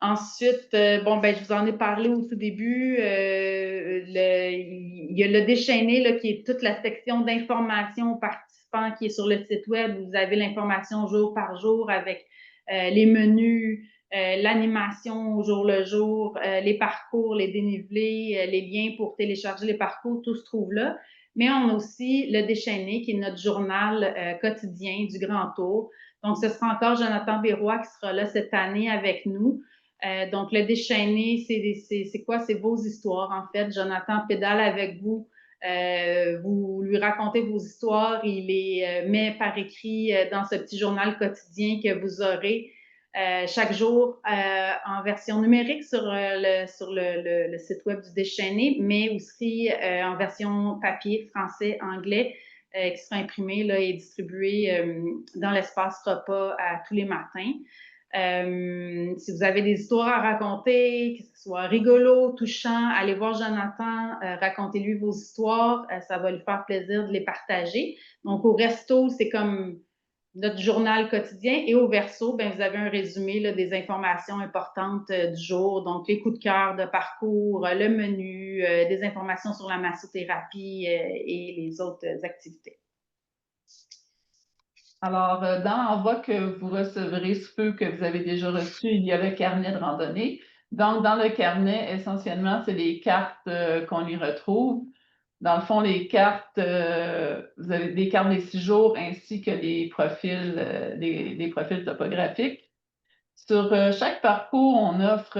S1: Ensuite, je vous en ai parlé au tout début. Il y a le déchaîné là, qui est toute la section d'information aux participants qui est sur le site web. Vous avez l'information jour par jour avec les menus, l'animation au jour le jour, les parcours, les dénivelés, les liens pour télécharger les parcours, tout se trouve là. Mais on a aussi le déchaîné qui est notre journal quotidien du Grand Tour. Donc, ce sera encore Jonathan Bérois qui sera là cette année avec nous. Donc, le déchaîné, c'est quoi? C'est vos histoires, en fait. Jonathan pédale avec vous. Vous lui racontez vos histoires. Il les met par écrit dans ce petit journal quotidien que vous aurez chaque jour en version numérique sur le site web du déchaîné, mais aussi en version papier, français, anglais, qui sera imprimé là, et distribué dans l'espace repas tous les matins. Si vous avez des histoires à raconter, que ce soit rigolo, touchant, allez voir Jonathan, racontez-lui vos histoires, ça va lui faire plaisir de les partager. Donc, au resto, c'est comme notre journal quotidien et au verso, vous avez un résumé là, des informations importantes du jour, donc les coups de cœur de parcours, le menu, des informations sur la massothérapie et les autres activités.
S2: Alors, dans l'envoi que vous recevrez, ceux que vous avez déjà reçus, il y a le carnet de randonnée. Donc, dans le carnet, essentiellement, c'est les cartes qu'on y retrouve. Dans le fond, les cartes, vous avez des cartes des 6 jours ainsi que des profils, des profils topographiques. Sur chaque parcours, on offre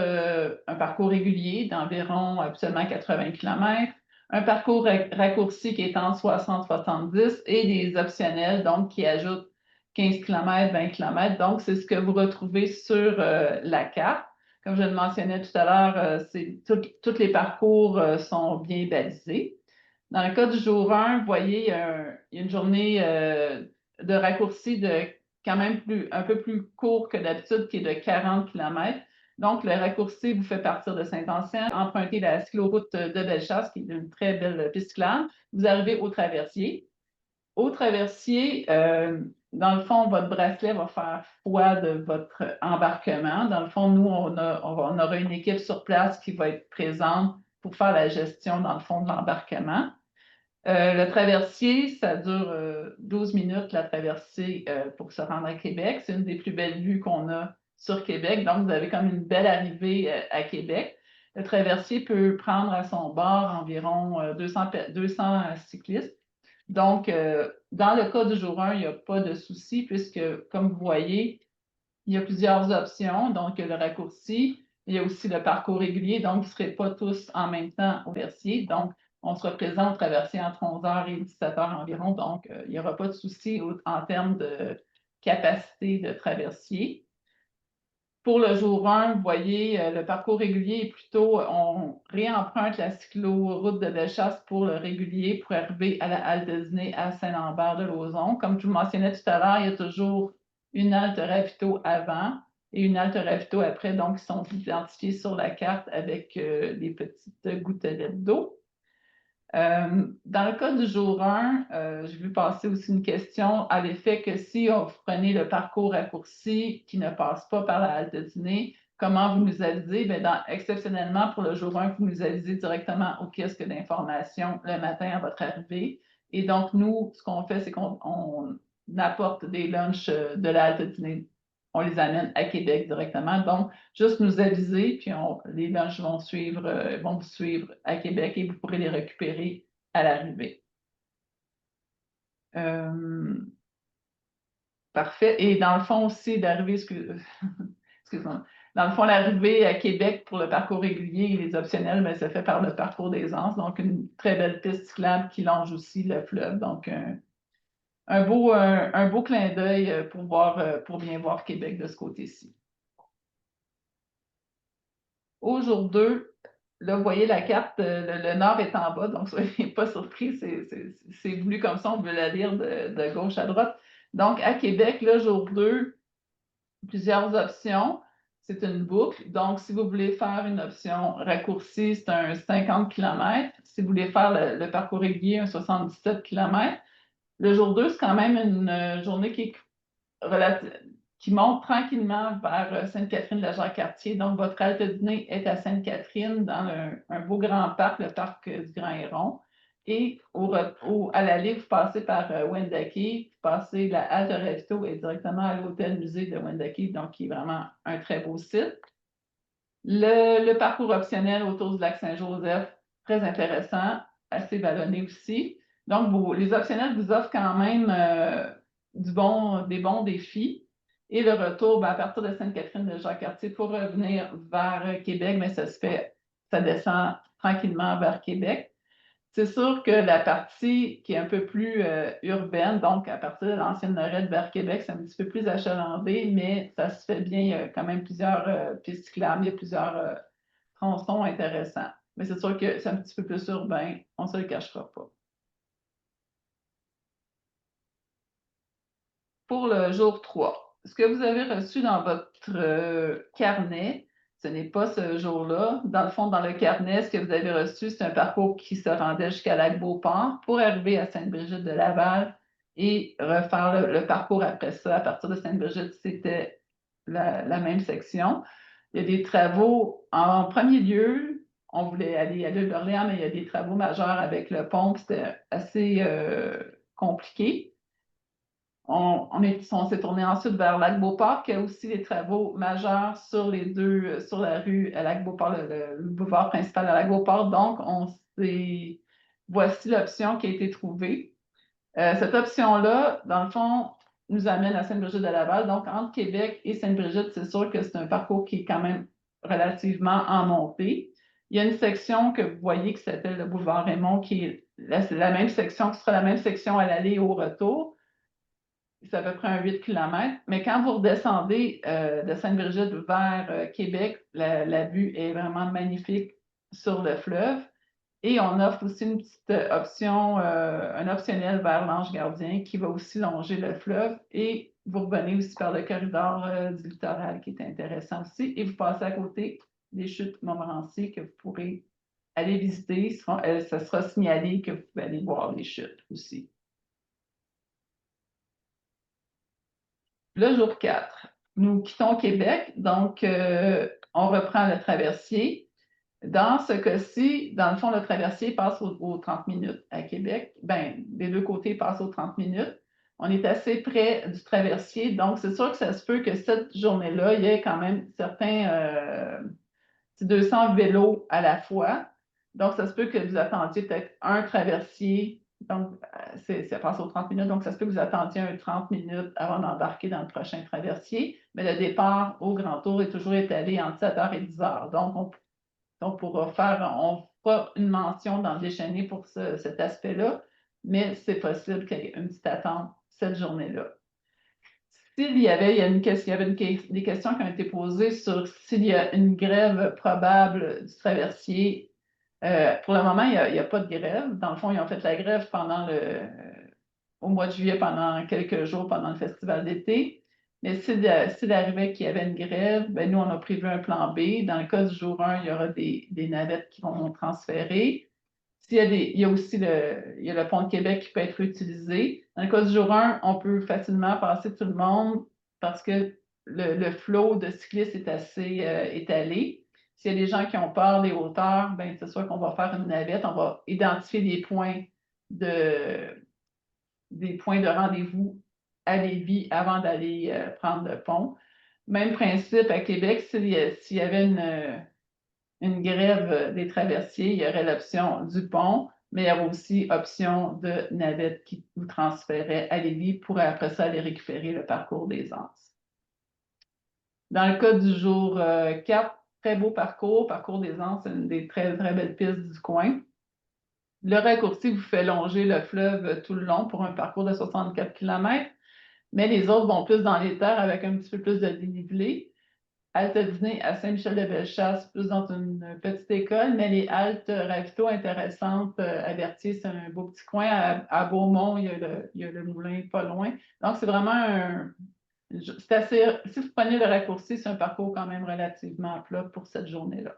S2: un parcours régulier d'environ absolument 80 km, un parcours raccourci qui est en 60-70 et des optionnels, donc qui ajoutent 15 km, 20 km. Donc, c'est ce que vous retrouvez sur la carte. Comme je le mentionnais tout à l'heure, tous les parcours sont bien balisés. Dans le cas du jour 1, vous voyez, il y a une journée de raccourci de quand même un peu plus court que d'habitude, qui est de 40 km. Donc, le raccourci vous fait partir de Saint-Ancien, emprunter la cycloroute de Bellechasse, qui est une très belle piste cyclable. Vous arrivez au traversier. Au traversier, dans le fond, votre bracelet va faire foi de votre embarquement. Dans le fond, nous, on aura une équipe sur place qui va être présente pour faire la gestion, dans le fond, de l'embarquement. Le traversier, ça dure 12 minutes, la traversée pour se rendre à Québec. C'est une des plus belles vues qu'on a sur Québec. Donc, vous avez comme une belle arrivée à Québec. Le traversier peut prendre à son bord environ 200 cyclistes. Donc, dans le cas du jour 1, il n'y a pas de souci puisque, comme vous voyez, il y a plusieurs options. Donc, le raccourci, il y a aussi le parcours régulier. Donc, vous ne serez pas tous en même temps au traversier. Donc, on sera présent au traversier entre 11h et 17h environ. Donc, il n'y aura pas de souci en termes de capacité de traversier. Pour le jour 1, vous voyez, le parcours régulier est plutôt, on réemprunte la cycloroute de Bellechasse pour le régulier pour arriver à la halte de dîner à Saint-Lambert-de-Lauzon. Comme je vous mentionnais tout à l'heure, il y a toujours une halte ravito avant et une halte ravito après, donc ils sont identifiés sur la carte avec des petites gouttelettes d'eau. Dans le cas du jour 1, j'ai vu passer aussi une question à l'effet que si vous prenez le parcours raccourci qui ne passe pas par la halte de dîner, comment vous nous avisez? Exceptionnellement, pour le jour 1, vous nous avisez directement au kiosque d'information le matin à votre arrivée Et donc, nous, ce qu'on fait, c'est qu'on apporte des lunchs de la halte dîner. On les amène à Québec directement. Donc, juste nous aviser, puis les lunchs vont vous suivre à Québec et vous pourrez les récupérer à l'arrivée. Parfait. Et dans le fond aussi, d'arriver, excuse-moi. Dans le fond, l'arrivée à Québec pour le parcours régulier et les optionnels, mais ça fait par le parcours des Anses, donc une très belle piste cyclable qui longe aussi le fleuve. Donc, un beau clin d'œil pour bien voir Québec de ce côté-ci. Au jour 2, là, vous voyez la carte, le nord est en bas, donc soyez pas surpris, c'est voulu comme ça, on veut la lire de gauche à droite. Donc, à Québec, le jour 2, plusieurs options. C'est une boucle. Donc, si vous voulez faire une option raccourcie, c'est un 50 km. Si vous voulez faire le parcours régulier, un 77 km. Le jour 2, c'est quand même une journée qui monte tranquillement vers Sainte-Catherine-de-la-Jacques-Cartier. Donc, votre halte dîner est à Sainte-Catherine, dans un beau grand parc, le parc du Grand Héron. Et à l'aller, vous passez par Wendake, vous passez la halte ravito et directement à l'hôtel-musée de Wendake, donc qui est vraiment un très beau site. Le parcours optionnel autour du lac Saint-Joseph, très intéressant, assez vallonné aussi. Donc, les optionnels vous offrent quand même des bons défis. Et le retour, à partir de Sainte-Catherine-de-Jacques-Cartier pour revenir vers Québec, mais ça descend tranquillement vers Québec. C'est sûr que la partie qui est un peu plus urbaine, donc à partir de l'ancienne Lorette vers Québec, c'est un petit peu plus achalandé, mais ça se fait bien. Il y a quand même plusieurs pistes cyclables, il y a plusieurs tronçons intéressants. Mais c'est sûr que c'est un petit peu plus urbain, on ne se le cachera pas. Pour le jour 3, ce que vous avez reçu dans votre carnet, ce n'est pas ce jour-là. Dans le fond, dans le carnet, ce que vous avez reçu, c'est un parcours qui se rendait jusqu'à Lac-Beauport pour arriver à Sainte-Brigitte-de-Laval et refaire le parcours après ça. À partir de Sainte-Brigitte, c'était la même section. Il y a des travaux. En premier lieu, on voulait aller à l'île d'Orléans, mais il y a des travaux majeurs avec le pont, c'était assez compliqué. On s'est tourné ensuite vers Lac-Beauport, qui a aussi des travaux majeurs sur la rue à Lac-Beauport, le boulevard principal à Lac-Beauport. Donc, voici l'option qui a été trouvée. Cette option-là, dans le fond, nous amène à Sainte-Brigitte-de-Laval. Donc, entre Québec et Sainte-Brigitte, c'est sûr que c'est un parcours qui est quand même relativement en montée. Il y a une section que vous voyez qui s'appelle le boulevard Raymond, qui est la même section, qui sera la même section à l'aller et au retour. C'est à peu près un 8 km. Mais quand vous redescendez de Sainte-Brigitte vers Québec, la vue est vraiment magnifique sur le fleuve. Et on offre aussi une petite option, un optionnel vers l'Ange Gardien qui va aussi longer le fleuve. Et vous revenez aussi par le corridor du littoral qui est intéressant aussi. Et vous passez à côté des chutes Montmorency que vous pourrez aller visiter. Ça sera signalé que vous pouvez aller voir les chutes aussi. Le jour 4, nous quittons Québec, donc on reprend le traversier. Dans ce cas-ci, dans le fond, le traversier passe aux 30 minutes à Québec. Bien, des deux côtés passent aux 30 minutes. On est assez près du traversier, donc c'est sûr que ça se peut que cette journée-là, il y ait quand même certains 200 vélos à la fois. Donc, ça se peut que vous attendiez peut-être un traversier. Donc, ça passe aux 30 minutes. Donc, ça se peut que vous attendiez un 30 minutes avant d'embarquer dans le prochain traversier. Mais le départ au Grand Tour est toujours étalé entre 7h et 10h. Donc, on fera une mention dans le déchaîné pour cet aspect-là. Mais c'est possible qu'il y ait une petite attente cette journée-là. Il y avait des questions qui ont été posées sur s'il y a une grève probable du traversier. Pour le moment, il n'y a pas de grève. Dans le fond, ils ont fait la grève au mois de juillet, pendant quelques jours, pendant le festival d'été. Mais s'il arrivait qu'il y avait une grève, ben, nous, on a prévu un plan B. Dans le cas du jour 1, il y aura des navettes qui vont transférer. Il y a aussi le pont de Québec qui peut être utilisé. Dans le cas du jour 1, on peut facilement passer tout le monde parce que le flot de cyclistes est assez étalé. S'il y a des gens qui ont peur des hauteurs, ben, c'est sûr qu'on va faire une navette, on va identifier des points des points de rendez-vous à Lévis avant d'aller prendre le pont. Même principe à Québec, s'il y avait une grève des traversiers, il y aurait l'option du pont, mais il y aurait aussi option de navette qui vous transférait à Lévis pour après ça aller récupérer le parcours des Anses. Dans le cas du jour 4, très beau parcours des Anses, c'est une des très, très belles pistes du coin. Le raccourci vous fait longer le fleuve tout le long pour un parcours de 64 km, mais les autres vont plus dans les terres avec un petit peu plus de dénivelé. Halte dîner à Saint-Michel-de-Bellechasse, plus dans une petite école, mais les haltes ravito intéressantes à Berthier, c'est un beau petit coin. À Beaumont, il y a le moulin pas loin. Donc, c'est vraiment c'est assez. Si vous prenez le raccourci, c'est un parcours quand même relativement plat pour cette journée-là.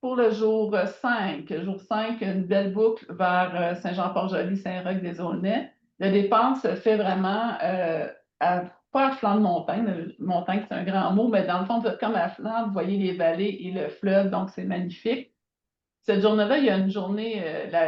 S2: Pour le jour 5, une belle boucle vers Saint-Jean-Port-Joli, Saint-Roch-des-Aulnay. La dépense se fait vraiment pas à flanc de montagne. Montagne, c'est un grand mot, mais dans le fond, vous êtes comme à flanc, vous voyez les vallées et le fleuve, donc c'est magnifique. Cette journée-là, il y a une journée,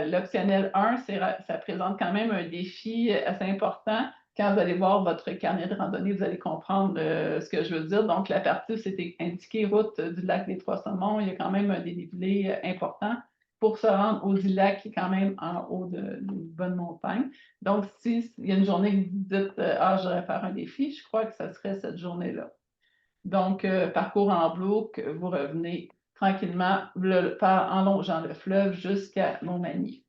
S2: l'optionnel 1, ça présente quand même un défi assez important. Quand vous allez voir votre carnet de randonnée, vous allez comprendre ce que je veux dire. Donc, la partie où c'était indiqué route du lac des Trois-Saumons, il y a quand même un dénivelé important pour se rendre au dit lac qui est quand même en haut d'une bonne montagne. Donc, s'il y a une journée que vous dites je voudrais faire un défi, je crois que ça serait cette journée-là. Donc, parcours en boucle, vous revenez tranquillement en longeant le fleuve jusqu'à Montmagny.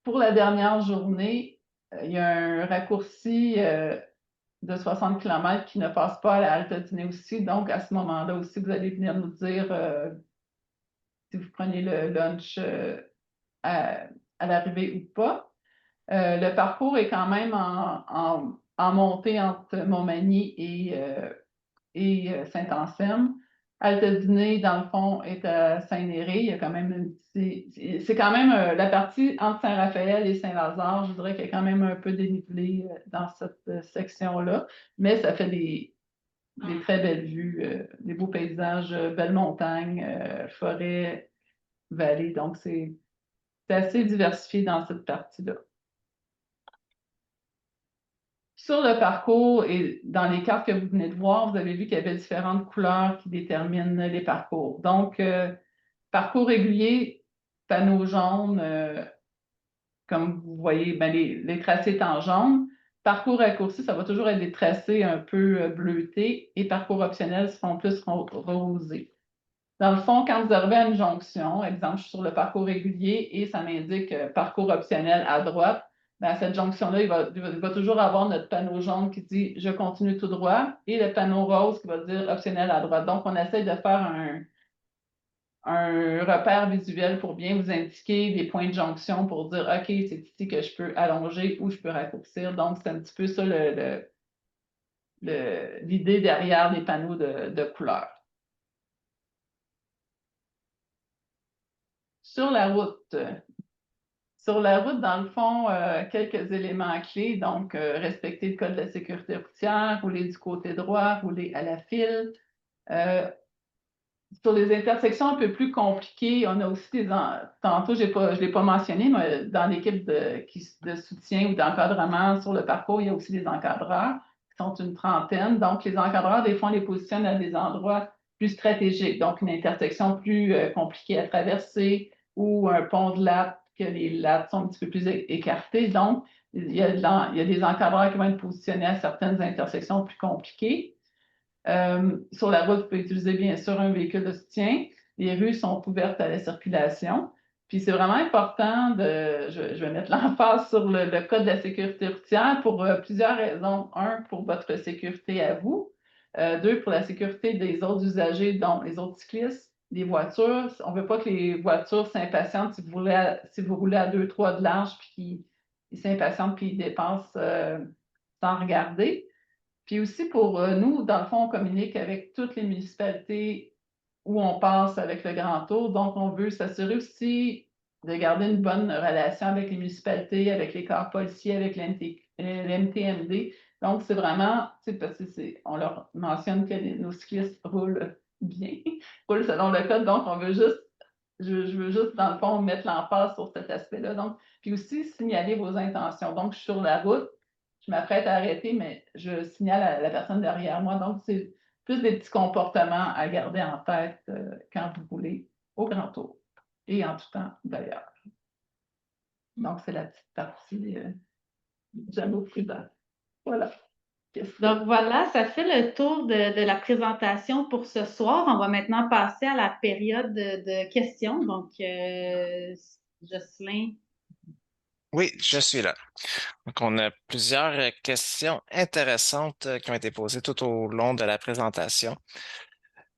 S2: Pour la dernière journée, il y a un raccourci de 60 km qui ne passe pas à la halte dîner aussi. Donc, à ce moment-là aussi, vous allez venir nous dire si vous prenez le lunch à l'arrivée ou pas. Le parcours est quand même en montée entre Montmagny et Saint-Anselme. Halte-Dîner, dans le fond, est à Saint-Néré. Il y a quand même c'est quand même la partie entre Saint-Raphaël et Saint-Lazare, je dirais qu'il y a quand même un peu dénivelé dans cette section-là, mais ça fait des très belles vues, des beaux paysages, belles montagnes, forêts, vallées. Donc, c'est assez diversifié dans cette partie-là. Sur le parcours et dans les cartes que vous venez de voir, vous avez vu qu'il y avait différentes couleurs qui déterminent les parcours. Donc, parcours régulier, panneau jaune, comme vous voyez, ben, les tracés étant jaunes. Parcours raccourci, ça va toujours être des tracés un peu bleutés et parcours optionnels seront plus rosés. Dans le fond, quand vous arrivez à une jonction, exemple, je suis sur le parcours régulier et ça m'indique parcours optionnel à droite, bien, à cette jonction-là, il va toujours avoir notre panneau jaune qui dit « Je continue tout droit » et le panneau rose qui va dire « Optionnel à droite ». Donc, on essaie de faire un repère visuel pour bien vous indiquer des points de jonction pour dire « OK, c'est ici que je peux allonger ou je peux raccourcir ». Donc, c'est un petit peu ça l'idée derrière les panneaux de couleurs. Sur la route, dans le fond, quelques éléments clés. Donc, respecter le code de la sécurité routière, rouler du côté droit, rouler à la file. Sur les intersections un peu plus compliquées, on a aussi tantôt, je ne l'ai pas mentionné, mais dans l'équipe de soutien ou d'encadrement sur le parcours, il y a aussi des encadreurs qui sont une trentaine. Donc, les encadreurs, des fois, on les positionne à des endroits plus stratégiques. Donc, une intersection plus compliquée à traverser ou un pont de latte, que les lattes sont un petit peu plus écartées. Donc, il y a des encadreurs qui vont être positionnés à certaines intersections plus compliquées. Sur la route, vous pouvez utiliser bien sûr un véhicule de soutien. Les rues sont ouvertes à la circulation. Puis c'est vraiment important je vais mettre l'emphase sur le code de la sécurité routière pour plusieurs raisons. Un, pour votre sécurité à vous. Deux, pour la sécurité des autres usagers, dont les autres cyclistes, les voitures. On ne veut pas que les voitures s'impatientent si vous roulez à 2-3 de large, puis qu'ils s'impatientent, puis ils dépensent sans regarder. Puis aussi pour nous, dans le fond, on communique avec toutes les municipalités où on passe avec le Grand Tour. Donc, on veut s'assurer aussi de garder une bonne relation avec les municipalités, avec les corps policiers, avec l'MTMD. Donc, c'est vraiment, parce que on leur mentionne que nos cyclistes roulent bien, roule selon le code. Donc, je veux juste, dans le fond, mettre l'emphase sur cet aspect-là. Donc, puis aussi signaler vos intentions. Donc, je suis sur la route, je m'apprête à arrêter, mais je signale à la personne derrière moi. Donc, c'est plus des petits comportements à garder en tête quand vous roulez au grand tour et en tout temps d'ailleurs. Donc, c'est la petite partie Jamo prudent. Voilà.
S1: Donc voilà, ça fait le tour de la présentation pour ce soir. On va maintenant passer à la période de questions. Donc, Jocelyn.
S3: Oui, je suis là. Donc, on a plusieurs questions intéressantes qui ont été posées tout au long de la présentation.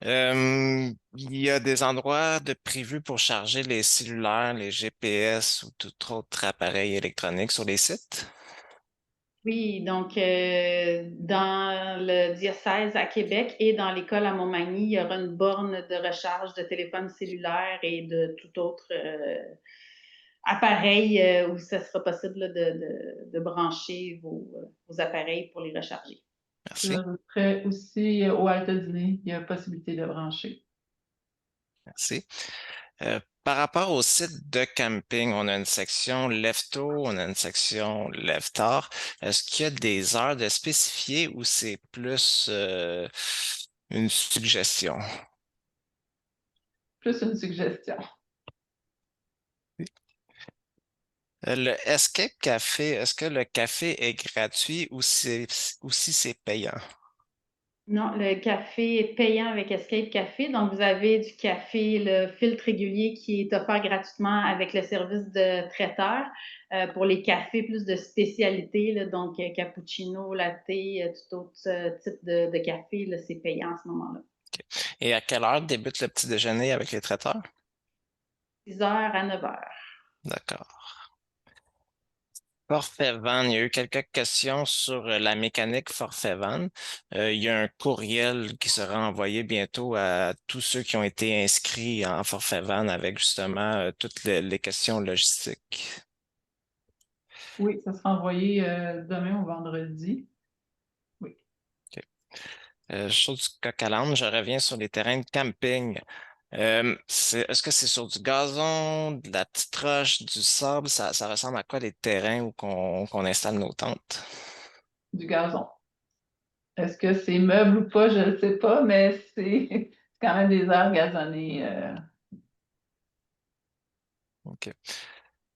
S3: Il y a des endroits prévus pour charger les cellulaires, les GPS ou tout autre appareil électronique sur les sites?
S1: Oui, donc dans le diocèse à Québec et dans l'école à Montmagny, il y aura une borne de recharge de téléphone cellulaire et de tout autre appareil où ce sera possible là, de brancher vos appareils pour les recharger.
S3: Merci.
S2: Près aussi au Alta Dîner, il y a possibilité de brancher.
S3: Merci. Par rapport au site de camping, on a une section lève-tôt, on a une section lève-tard. Est-ce qu'il y a des heures de spécifier ou c'est plus une suggestion?
S2: Plus une suggestion.
S3: Le Escape Café, est-ce que le café est gratuit ou si c'est payant?
S1: Non, le café est payant avec Escape Café. Donc, vous avez du café, le filtre régulier qui est offert gratuitement avec le service de traiteur pour les cafés plus de spécialité, là, donc cappuccino, latte, tout autre type de café, là, c'est payant à ce moment-là.
S3: Et à quelle heure débute le petit déjeuner avec les traiteurs?
S1: 6 heures à 9 heures.
S3: D'accord. Forfait van, il y a eu quelques questions sur la mécanique forfait van. Il y a un courriel qui sera envoyé bientôt à tous ceux qui ont été inscrits en forfait van avec justement toutes les questions logistiques.
S2: Oui, ça sera envoyé demain ou vendredi. Oui.
S3: OK. Chose du coq à l'âne, je reviens sur les terrains de camping. Est-ce que c'est sur du gazon, de la petite roche, du sable? Ça ressemble à quoi les terrains où qu'on installe nos tentes?
S2: Du gazon. Est-ce que c'est meuble ou pas, je ne sais pas, mais c'est quand même des aires gazonnées.
S3: OK.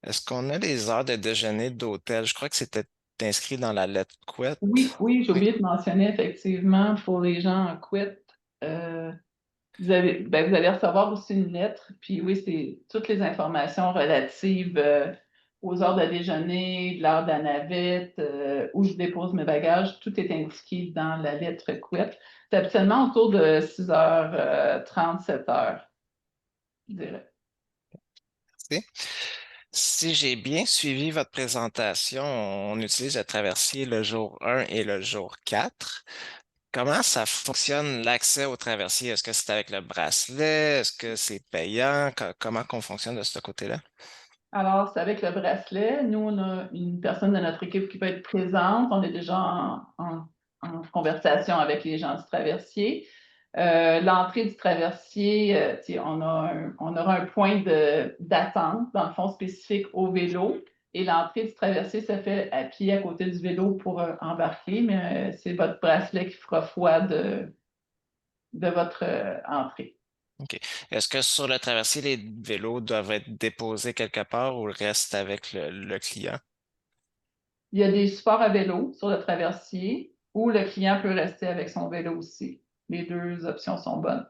S3: Est-ce qu'on a les heures de déjeuner d'hôtel? Je crois que c'était inscrit dans la lettre couette.
S2: Oui, j'ai
S3: Oui.
S2: oublié de mentionner effectivement pour les gens en quit, vous allez recevoir aussi une lettre, puis oui, c'est toutes les informations relatives aux heures de déjeuner, de l'heure de la navette, où je dépose mes bagages, tout est indiqué dans la lettre quit. C'est habituellement autour de 6h30, 7h, je dirais.
S3: Merci. Si j'ai bien suivi votre présentation, on utilise le traversier le jour 1 et le jour 4. Comment ça fonctionne l'accès au traversier? Est-ce que c'est avec le bracelet? Est-ce que c'est payant? Comment qu'on fonctionne de ce côté-là?
S2: Alors, c'est avec le bracelet. Nous, on a une personne de notre équipe qui peut être présente. On est déjà en conversation avec les gens du traversier. L'entrée du traversier, on aura un point d'attente, dans le fond spécifique au vélo. Et l'entrée du traversier se fait à pied à côté du vélo pour embarquer, mais c'est votre bracelet qui fera foi de votre entrée.
S3: OK. Est-ce que sur le traversier, les vélos doivent être déposés quelque part ou restent avec le client?
S2: Il y a des supports à vélo sur le traversier où le client peut rester avec son vélo aussi. Les deux options sont bonnes.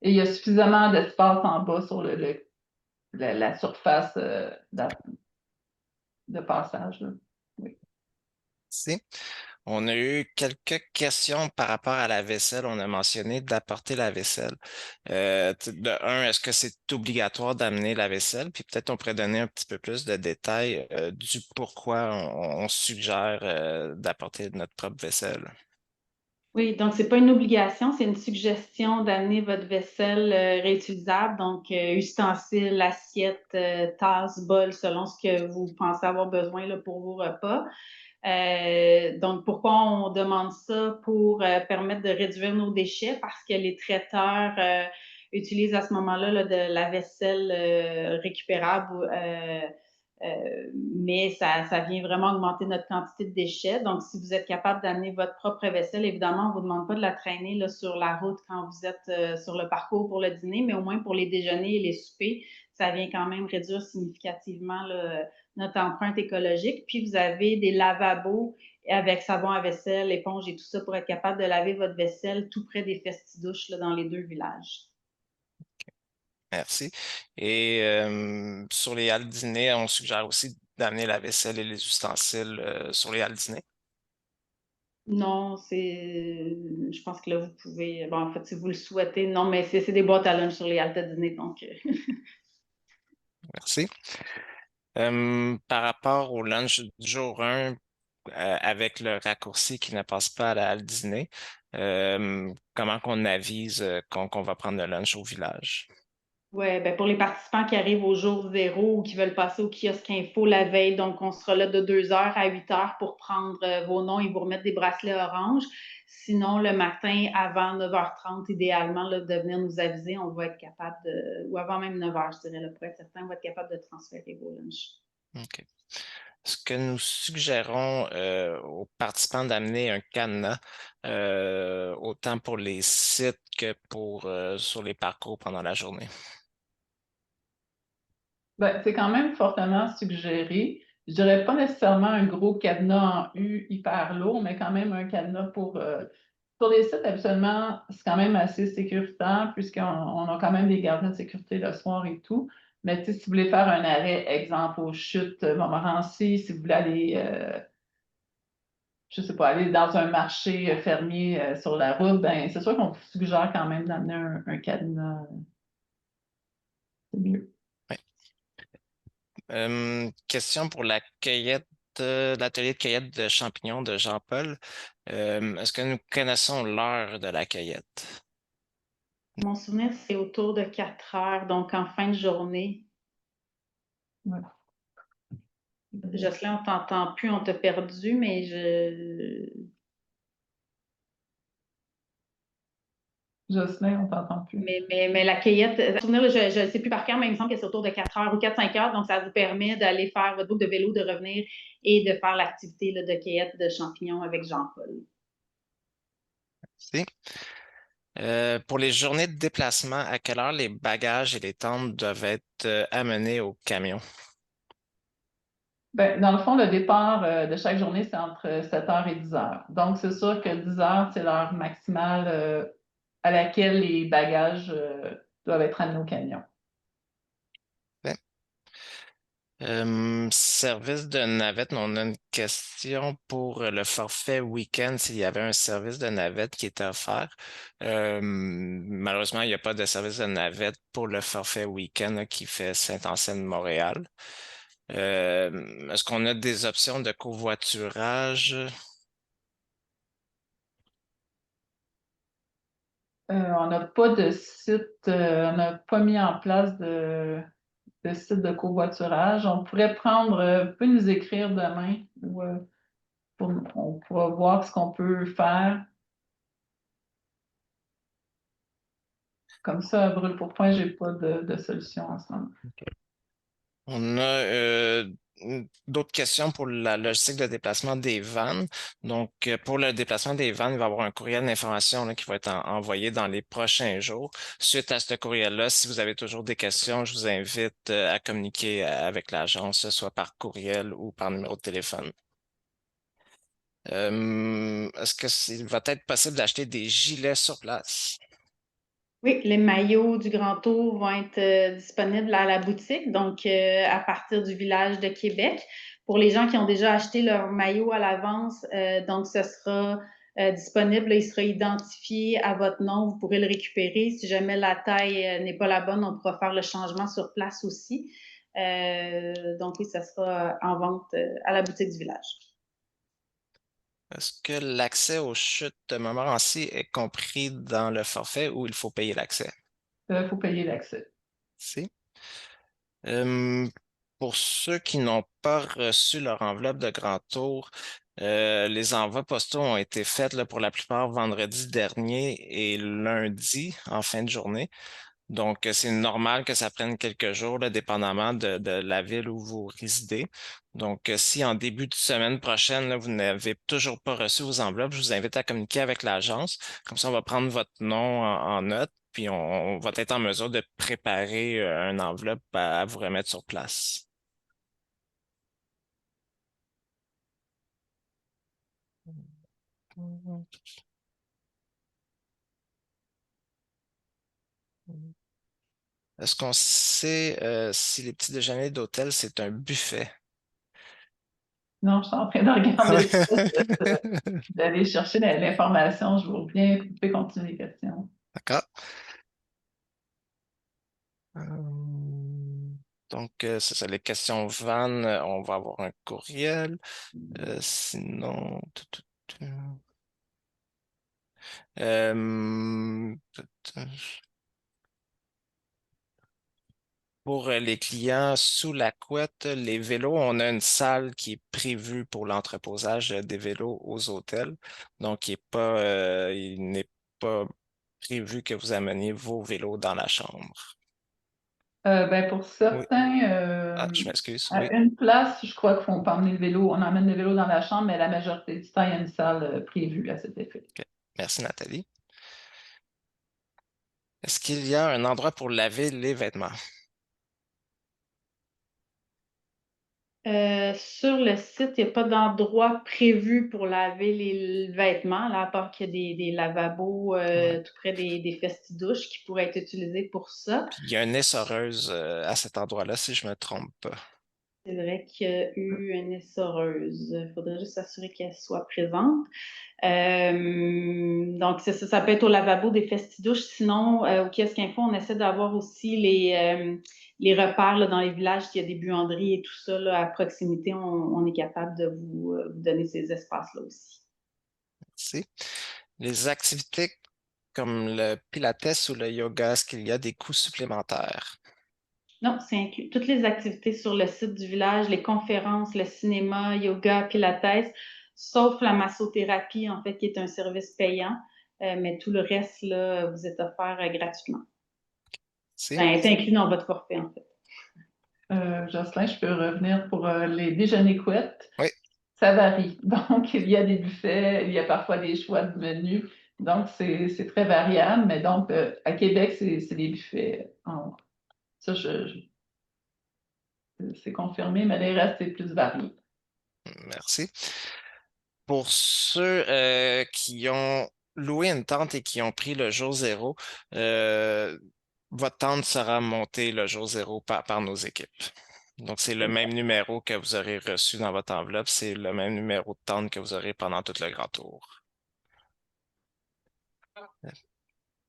S2: Et il y a suffisamment d'espace en bas sur la surface de passage, là. Oui.
S3: Si. On a eu quelques questions par rapport à la vaisselle. On a mentionné d'apporter la vaisselle. De un, est-ce que c'est obligatoire d'amener la vaisselle? Puis peut-être on pourrait donner un petit peu plus de détails du pourquoi on suggère d'apporter notre propre vaisselle.
S1: Oui, donc c'est pas une obligation, c'est une suggestion d'amener votre vaisselle réutilisable, donc ustensiles, assiettes, tasses, bols, selon ce que vous pensez avoir besoin là, pour vos repas. Donc, pourquoi on demande ça? Pour permettre de réduire nos déchets parce que les traiteurs utilisent à ce moment-là là, de la vaisselle récupérable, mais ça vient vraiment augmenter notre quantité de déchets. Donc, si vous êtes capable d'amener votre propre vaisselle, évidemment, on ne vous demande pas de la traîner là, sur la route quand vous êtes sur le parcours pour le dîner, mais au moins pour les déjeuners et les soupers, ça vient quand même réduire significativement là, notre empreinte écologique. Puis, vous avez des lavabos avec savon à vaisselle, éponge et tout ça pour être capable de laver votre vaisselle tout près des festidouches là, dans les 2 villages.
S3: Merci. Et sur les halles dîner, on suggère aussi d'amener la vaisselle et les ustensiles sur les halles dîner.
S1: Non, je pense que là, vous pouvez, bon, en fait, si vous le souhaitez, non, mais c'est des boîtes à lunch sur les haltes à dîner, donc.
S3: Merci. Par rapport au lunch du jour 1, avec le raccourci qui ne passe pas à la halle dîner, comment qu'on avise qu'on va prendre le lunch au village?
S1: Ouais, ben pour les participants qui arrivent au jour zéro ou qui veulent passer au kiosque info la veille, donc on sera là de 2 heures à 8 heures pour prendre vos noms et vous remettre des bracelets orange. Sinon, le matin, avant 9h30, idéalement, là, de venir nous aviser, on va être capable de, ou avant même 9h, je dirais, là, pour être certain, on va être capable de transférer vos lunchs.
S3: OK. Ce que nous suggérons aux participants d'amener un cadenas, autant pour les sites que pour sur les parcours pendant la journée.
S2: Ben, c'est quand même fortement suggéré. Je dirais pas nécessairement un gros cadenas en U hyper lourd, mais quand même un cadenas pour... sur les sites, habituellement, c'est quand même assez sécuritaire puisqu'on a quand même des gardiens de sécurité le soir et tout. Mais si vous voulez faire un arrêt, exemple, aux chutes Montmorency, si vous voulez aller, je sais pas, aller dans un marché fermier sur la route, ben c'est sûr qu'on vous suggère quand même d'amener un cadenas. C'est mieux.
S3: Ouais. Question pour la cueillette, l'atelier de cueillette de champignons de Jean-Paul. Est-ce que nous connaissons l'heure de la cueillette?
S1: Mon souvenir, c'est autour de 4 heures, donc en fin de journée.
S2: Voilà.
S1: Jocelyn, on t'entend plus, on t'a perdu, mais
S2: Jocelyn, on t'entend plus.
S1: mais la cueillette, souvenir, là, je ne sais plus par cœur, mais il me semble que c'est autour de 4 heures ou 4-5 heures, donc ça vous permet d'aller faire votre boucle de vélo, de revenir et de faire l'activité là, de cueillette de champignons avec Jean-Paul.
S3: Si. Pour les journées de déplacement, à quelle heure les bagages et les tentes doivent être amenés au camion?
S2: Ben, dans le fond, le départ de chaque journée, c'est entre 7 heures et 10 heures. Donc, c'est sûr que 10 heures, c'est l'heure maximale à laquelle les bagages doivent être amenés au camion.
S3: Ouais. Service de navette, on a une question pour le forfait week-end, s'il y avait un service de navette qui était offert. Malheureusement, il n'y a pas de service de navette pour le forfait week-end là, qui fait Saint-Anselme-Montréal. Est-ce qu'on a des options de covoiturage?
S2: On n'a pas de site, on n'a pas mis en place de site de covoiturage. On pourrait prendre, vous pouvez nous écrire demain ou on pourra voir ce qu'on peut faire. Comme ça, à brûle pour point, j'ai pas de solution en ce moment.
S3: On a d'autres questions pour la logistique de déplacement des vannes. Donc, pour le déplacement des vannes, il va y avoir un courriel d'information là, qui va être envoyé dans les prochains jours. Suite à ce courriel-là, si vous avez toujours des questions, je vous invite à communiquer avec l'agence, soit par courriel ou par numéro de téléphone. Est-ce qu'il va être possible d'acheter des gilets sur place?
S1: Oui, les maillots du Grand Tour vont être disponibles à la boutique, donc à partir du village de Québec. Pour les gens qui ont déjà acheté leur maillot à l'avance, donc ce sera disponible, il sera identifié à votre nom, vous pourrez le récupérer. Si jamais la taille n'est pas la bonne, on pourra faire le changement sur place aussi. Donc oui, ça sera en vente à la boutique du village.
S3: Est-ce que l'accès aux chutes de Montmorency est compris dans le forfait ou il faut payer l'accès?
S2: Il faut payer l'accès.
S3: Si. Euh, pour ceux qui n'ont pas reçu leur enveloppe de grand tour, Les envois postaux ont été faits là, pour la plupart vendredi dernier et lundi en fin de journée. Donc, c'est normal que ça prenne quelques jours, là, dépendamment de la ville où vous résidez. Donc, si en début de semaine prochaine, là, vous n'avez toujours pas reçu vos enveloppes, je vous invite à communiquer avec l'agence. Comme ça, on va prendre votre nom en note, puis on va être en mesure de préparer une enveloppe à vous remettre sur place. Est-ce qu'on sait si les petits déjeuners d'hôtel, c'est un buffet?
S2: Non, je suis en train de regarder le site, d'aller chercher l'information. Je vous reviens. Vous pouvez continuer les questions.
S3: D'accord. Donc, c'est ça, les questions Van, on va avoir un courriel. Sinon, pour les clients sous la couette, les vélos, on a une salle qui est prévue pour l'entreposage des vélos aux hôtels. Donc, il n'est pas prévu que vous ameniez vos vélos dans la chambre.
S2: Ben, pour
S3: Oui.
S2: certains,
S3: Ah, je m'excuse.
S2: à
S3: Oui.
S2: une place, je crois qu'on peut emmener le vélo. On emmène le vélo dans la chambre, mais la majorité du temps, il y a une salle prévue à cet effet.
S3: OK. Merci, Nathalie. Est-ce qu'il y a un endroit pour laver les vêtements?
S1: Sur le site, il n'y a pas d'endroit prévu pour laver les vêtements, là, à part qu'il y a des lavabos
S3: Ouais.
S1: tout près des festi-douches qui pourraient être utilisés pour ça.
S3: Puis il y a une essoreuse à cet endroit-là, si je me trompe pas.
S1: C'est vrai qu'il y a eu une essoreuse. Il faudrait juste s'assurer qu'elle soit présente. Donc, ça peut être au lavabo des festi-douches. Sinon, au kiosque info, on essaie d'avoir aussi les repères là, dans les villages, s'il y a des buanderies et tout ça là, à proximité, on est capable de vous donner ces espaces-là aussi.
S3: Merci. Les activités comme le pilates ou le yoga, est-ce qu'il y a des coûts supplémentaires?
S1: Non, c'est inclus. Toutes les activités sur le site du village, les conférences, le cinéma, yoga, pilates, sauf la massothérapie, en fait, qui est un service payant. Mais tout le reste, là, vous êtes offert gratuitement.
S3: Si?
S1: Ben, c'est inclus dans votre forfait, en fait.
S2: Jocelyn, je peux revenir pour les déjeuners couettes.
S3: Oui,
S2: Ça varie. Donc, il y a des buffets, il y a parfois des choix de menus. Donc, c'est très variable. Mais donc, à Québec, c'est des buffets. Ça, c'est confirmé, mais les restes, c'est plus varié.
S3: merci. Pour ceux qui ont loué une tente et qui ont pris le jour zéro, euh, votre tente sera montée le jour zéro par nos équipes. Donc, c'est le même numéro que vous aurez reçu dans votre enveloppe, c'est le même numéro de tente que vous aurez pendant tout le grand tour.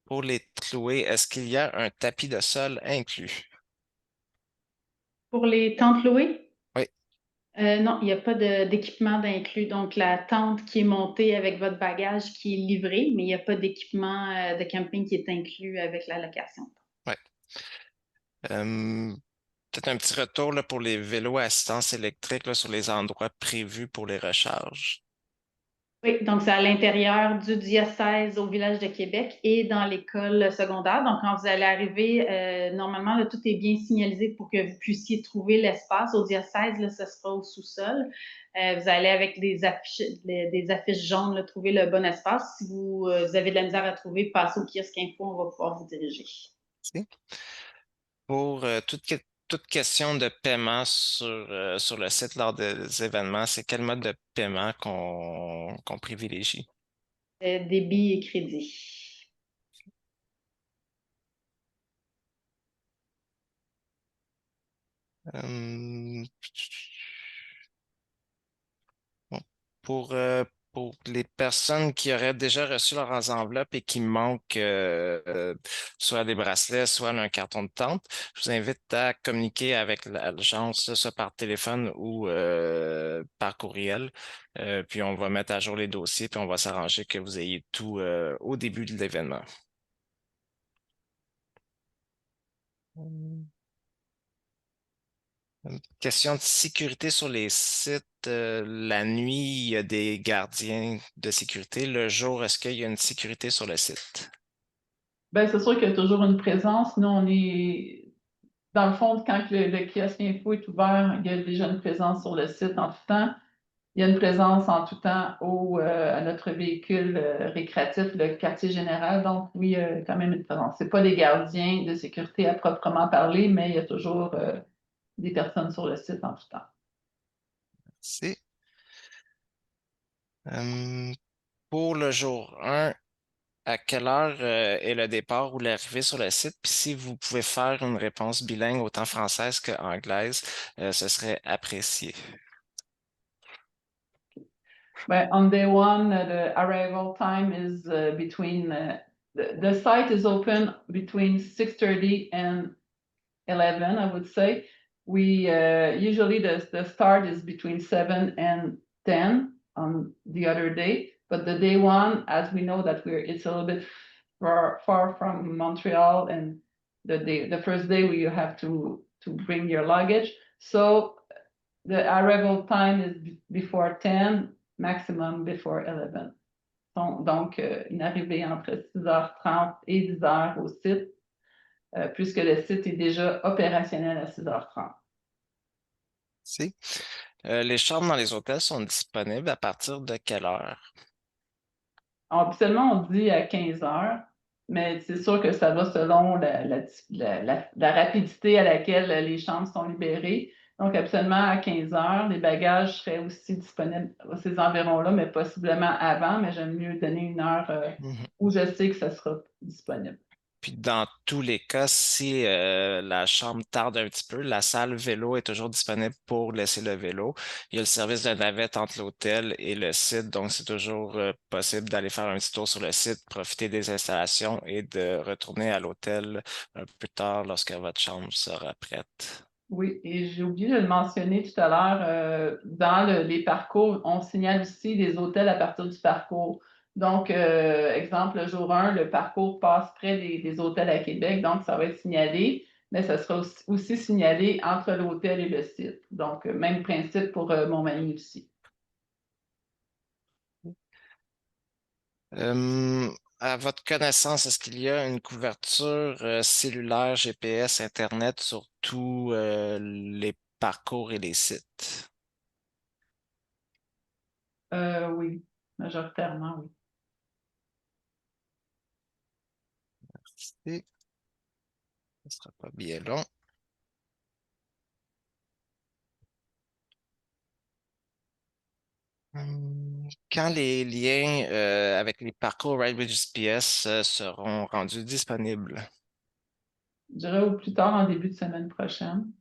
S3: Pour les clouer, est-ce qu'il y a un tapis de sol inclus?
S1: Pour les tentes louées,
S3: Oui,
S1: non, il n'y a pas d'équipement d'inclus. Donc, la tente qui est montée avec votre bagage qui est livré, mais il n'y a pas d'équipement de camping qui est inclus avec la location.
S3: oui. Peut-être un petit retour là, pour les vélos à assistance électrique là, sur les endroits prévus pour les recharges.
S1: Oui, donc c'est à l'intérieur du diocèse au village de Québec et dans l'école secondaire. Donc, quand vous allez arriver, normalement, là, tout est bien signalisé pour que vous puissiez trouver l'espace. Au diocèse, là, ce sera au sous-sol. Vous allez avec des affiches jaunes, là, trouver le bon espace. Si vous avez de la misère à trouver, passez au kiosque info, on va pouvoir vous diriger.
S3: Merci. Pour toute question de paiement sur le site lors des événements, c'est quel mode de paiement qu'on privilégie?
S1: Débit et crédit.
S3: Euh, bon, pour les personnes qui auraient déjà reçu leurs enveloppes et qui manquent soit des bracelets, soit un carton de tente, je vous invite à communiquer avec l'agence, soit par téléphone ou par courriel. Puis on va mettre à jour les dossiers, puis on va s'arranger que vous ayez tout au début de l'événement. Question de sécurité sur les sites. La nuit, il y a des gardiens de sécurité. Le jour, est-ce qu'il y a une sécurité sur le site?
S2: Ben, c'est sûr qu'il y a toujours une présence. Nous, on est, dans le fond, quand le kiosque info est ouvert, il y a déjà une présence sur le site en tout temps. Il y a une présence en tout temps à notre véhicule récréatif, le quartier général. Donc, oui, il y a quand même une présence. Ce pas des gardiens de sécurité à proprement parler, mais il y a toujours des personnes sur le site en tout temps.
S3: Merci. Pour le jour 1, à quelle heure est le départ ou l'arrivée sur le site? Puis si vous pouvez faire une réponse bilingue autant française qu'anglaise, ce serait apprécié.
S2: But on day one, the arrival time is between the site is open between 6:30 and 11, I would say. We usually the start is between 7 and 10 on the other day, but the day one, as we know that it's a little bit far from Montreal, and the first day where you have to bring your luggage. So the arrival time is before 10, maximum before 11. Donc, une arrivée entre 6h30 et 10h au site, puisque le site est déjà opérationnel à 6h30.
S3: Si. Les chambres dans les hôtels sont disponibles à partir de quelle heure?
S2: Habituellement, on dit à 15h, mais c'est sûr que ça va selon la rapidité à laquelle les chambres sont libérées. Donc, habituellement, à 15h, les bagages seraient aussi disponibles à ces environs-là, mais possiblement avant, mais j'aime mieux donner une heure où je sais que ça sera disponible.
S3: Puis dans tous les cas, si la chambre tarde un petit peu, la salle vélo est toujours disponible pour laisser le vélo. Il y a le service de navette entre l'hôtel et le site, donc c'est toujours possible d'aller faire un petit tour sur le site, profiter des installations et de retourner à l'hôtel un peu plus tard lorsque votre chambre sera prête.
S2: Oui, et j'ai oublié de le mentionner tout à l'heure, dans les parcours, on signale aussi les hôtels à partir du parcours. Donc, exemple, le jour 1, le parcours passe près des hôtels à Québec, donc ça va être signalé, mais ça sera aussi signalé entre l'hôtel et le site. Donc, même principe pour Montmagny aussi.
S3: À votre connaissance, est-ce qu'il y a une couverture cellulaire, GPS, Internet sur tous les parcours et les sites?
S2: Oui, majoritairement, oui.
S3: Merci. Ce ne sera pas bien long. Quand les liens avec les parcours RideWay GPS seront rendus disponibles?
S2: Je dirais au plus tard en début de semaine prochaine.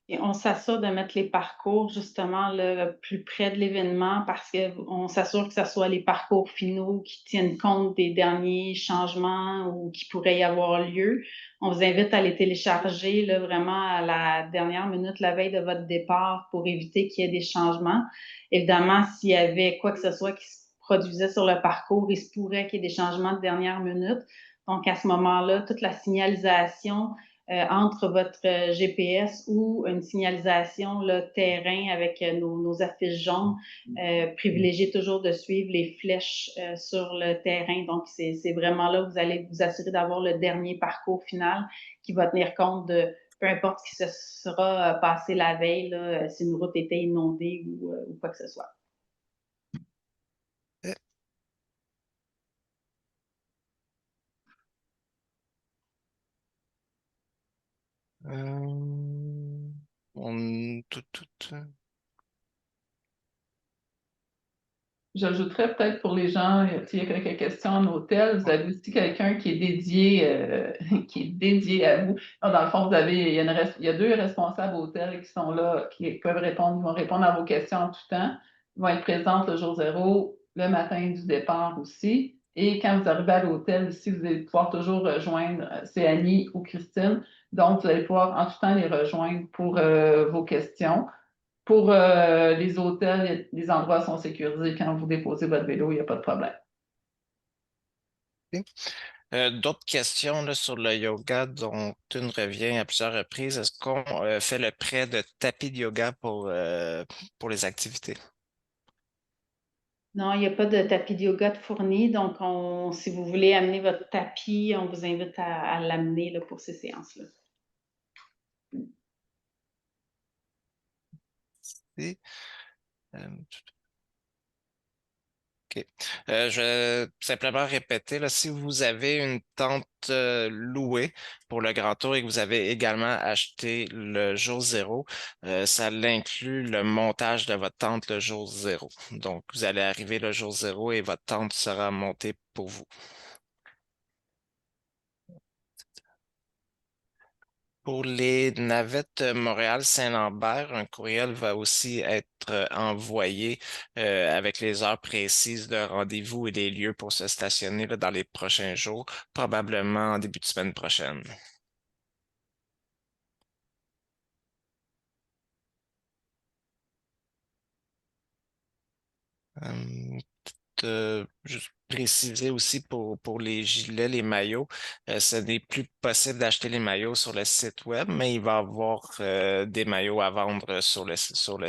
S1: Et on s'assure de mettre les parcours justement le plus près de l'événement parce qu'on s'assure que ce soit les parcours finaux qui tiennent compte des derniers changements ou qui pourraient y avoir lieu. On vous invite à les télécharger là, vraiment à la dernière minute, la veille de votre départ pour éviter qu'il y ait des changements. Évidemment, s'il y avait quoi que ce soit qui se produisait sur le parcours, il se pourrait qu'il y ait des changements de dernière minute. Donc, à ce moment-là, toute la signalisation entre votre GPS ou une signalisation là, terrain avec nos affiches jaunes, privilégiez toujours de suivre les flèches sur le terrain. Donc, c'est vraiment là que vous allez vous assurer d'avoir le dernier parcours final qui va tenir compte de peu importe ce qui se sera passé la veille, là, si une route était inondée ou quoi que ce soit.
S3: Tout.
S2: J'ajouterais peut-être pour les gens, s'il y a quelques questions en hôtel, vous avez aussi quelqu'un qui est dédié, qui est dédié à vous. Alors, dans le fond, il y a deux responsables hôtels qui sont là, qui peuvent répondre, vont répondre à vos questions en tout temps. Ils vont être présents le jour zéro, le matin du départ aussi. Et quand vous arrivez à l'hôtel ici, vous allez pouvoir toujours rejoindre, c'est Annie ou Christine. Donc, vous allez pouvoir en tout temps les rejoindre pour vos questions. Pour les hôtels, les endroits sont sécurisés. Quand vous déposez votre vélo, il n'y a pas de problème.
S3: D'autres questions là, sur le yoga dont une revient à plusieurs reprises. Est-ce qu'on fait le prêt de tapis de yoga pour les activités?
S1: Non, il n'y a pas de tapis de yoga de fourni, donc si vous voulez amener votre tapis, on vous invite à l'amener là, pour ces séances-là.
S3: Oui. OK. Je vais simplement répéter, là, si vous avez une tente louée pour le grand tour et que vous avez également acheté le jour zéro, ça inclut le montage de votre tente le jour zéro. Donc, vous allez arriver le jour zéro et votre tente sera montée pour vous. Pour les navettes Montréal-Saint-Lambert, un courriel va aussi être envoyé avec les heures précises de rendez-vous et les lieux pour se stationner là, dans les prochains jours, probablement en début de semaine prochaine. Juste préciser aussi pour les gilets, les maillots, ce n'est plus possible d'acheter les maillots sur le site web, mais il va y avoir des maillots à vendre sur le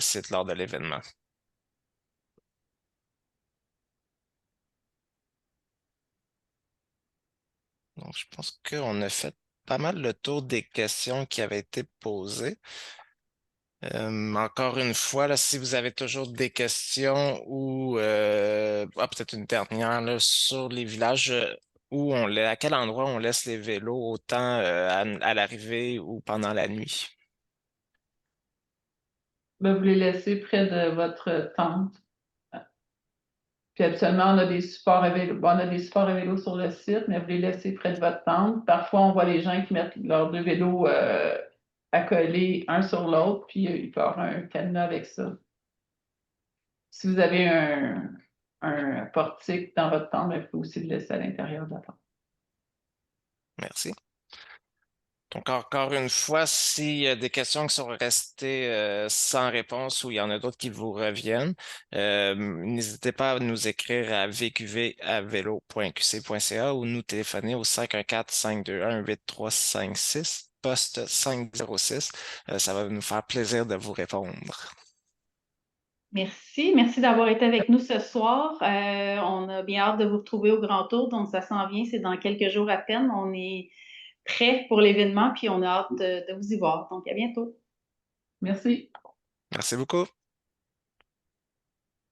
S3: site lors de l'événement. Donc, je pense qu'on a fait pas mal le tour des questions qui avaient été posées. Encore une fois, là, si vous avez toujours des questions ou peut-être une dernière là, sur les villages à quel endroit on laisse les vélos, autant à l'arrivée ou pendant la nuit.
S2: Ben, vous les laissez près de votre tente. Puis habituellement, on a des supports à vélo. Bon, on a des supports à vélo sur le site, mais vous les laissez près de votre tente. Parfois, on voit les gens qui mettent leurs deux vélos accolés un sur l'autre, puis il peut y avoir un cadenas avec ça. Si vous avez un portique dans votre tente, ben, vous pouvez aussi le laisser à l'intérieur de la tente.
S3: Merci. Donc, encore une fois, s'il y a des questions qui sont restées sans réponse ou il y en a d'autres qui vous reviennent, n'hésitez pas à nous écrire à vqv@velo.qc.ca ou nous téléphoner au 514-521-8356, poste 506. Ça va nous faire plaisir de vous répondre.
S1: Merci d'avoir été avec nous ce soir. On a bien hâte de vous retrouver au Grand Tour, donc ça s'en vient, c'est dans quelques jours à peine. On est prêts pour l'événement, puis on a hâte de vous y voir. Donc, à bientôt.
S2: Merci.
S3: Merci beaucoup.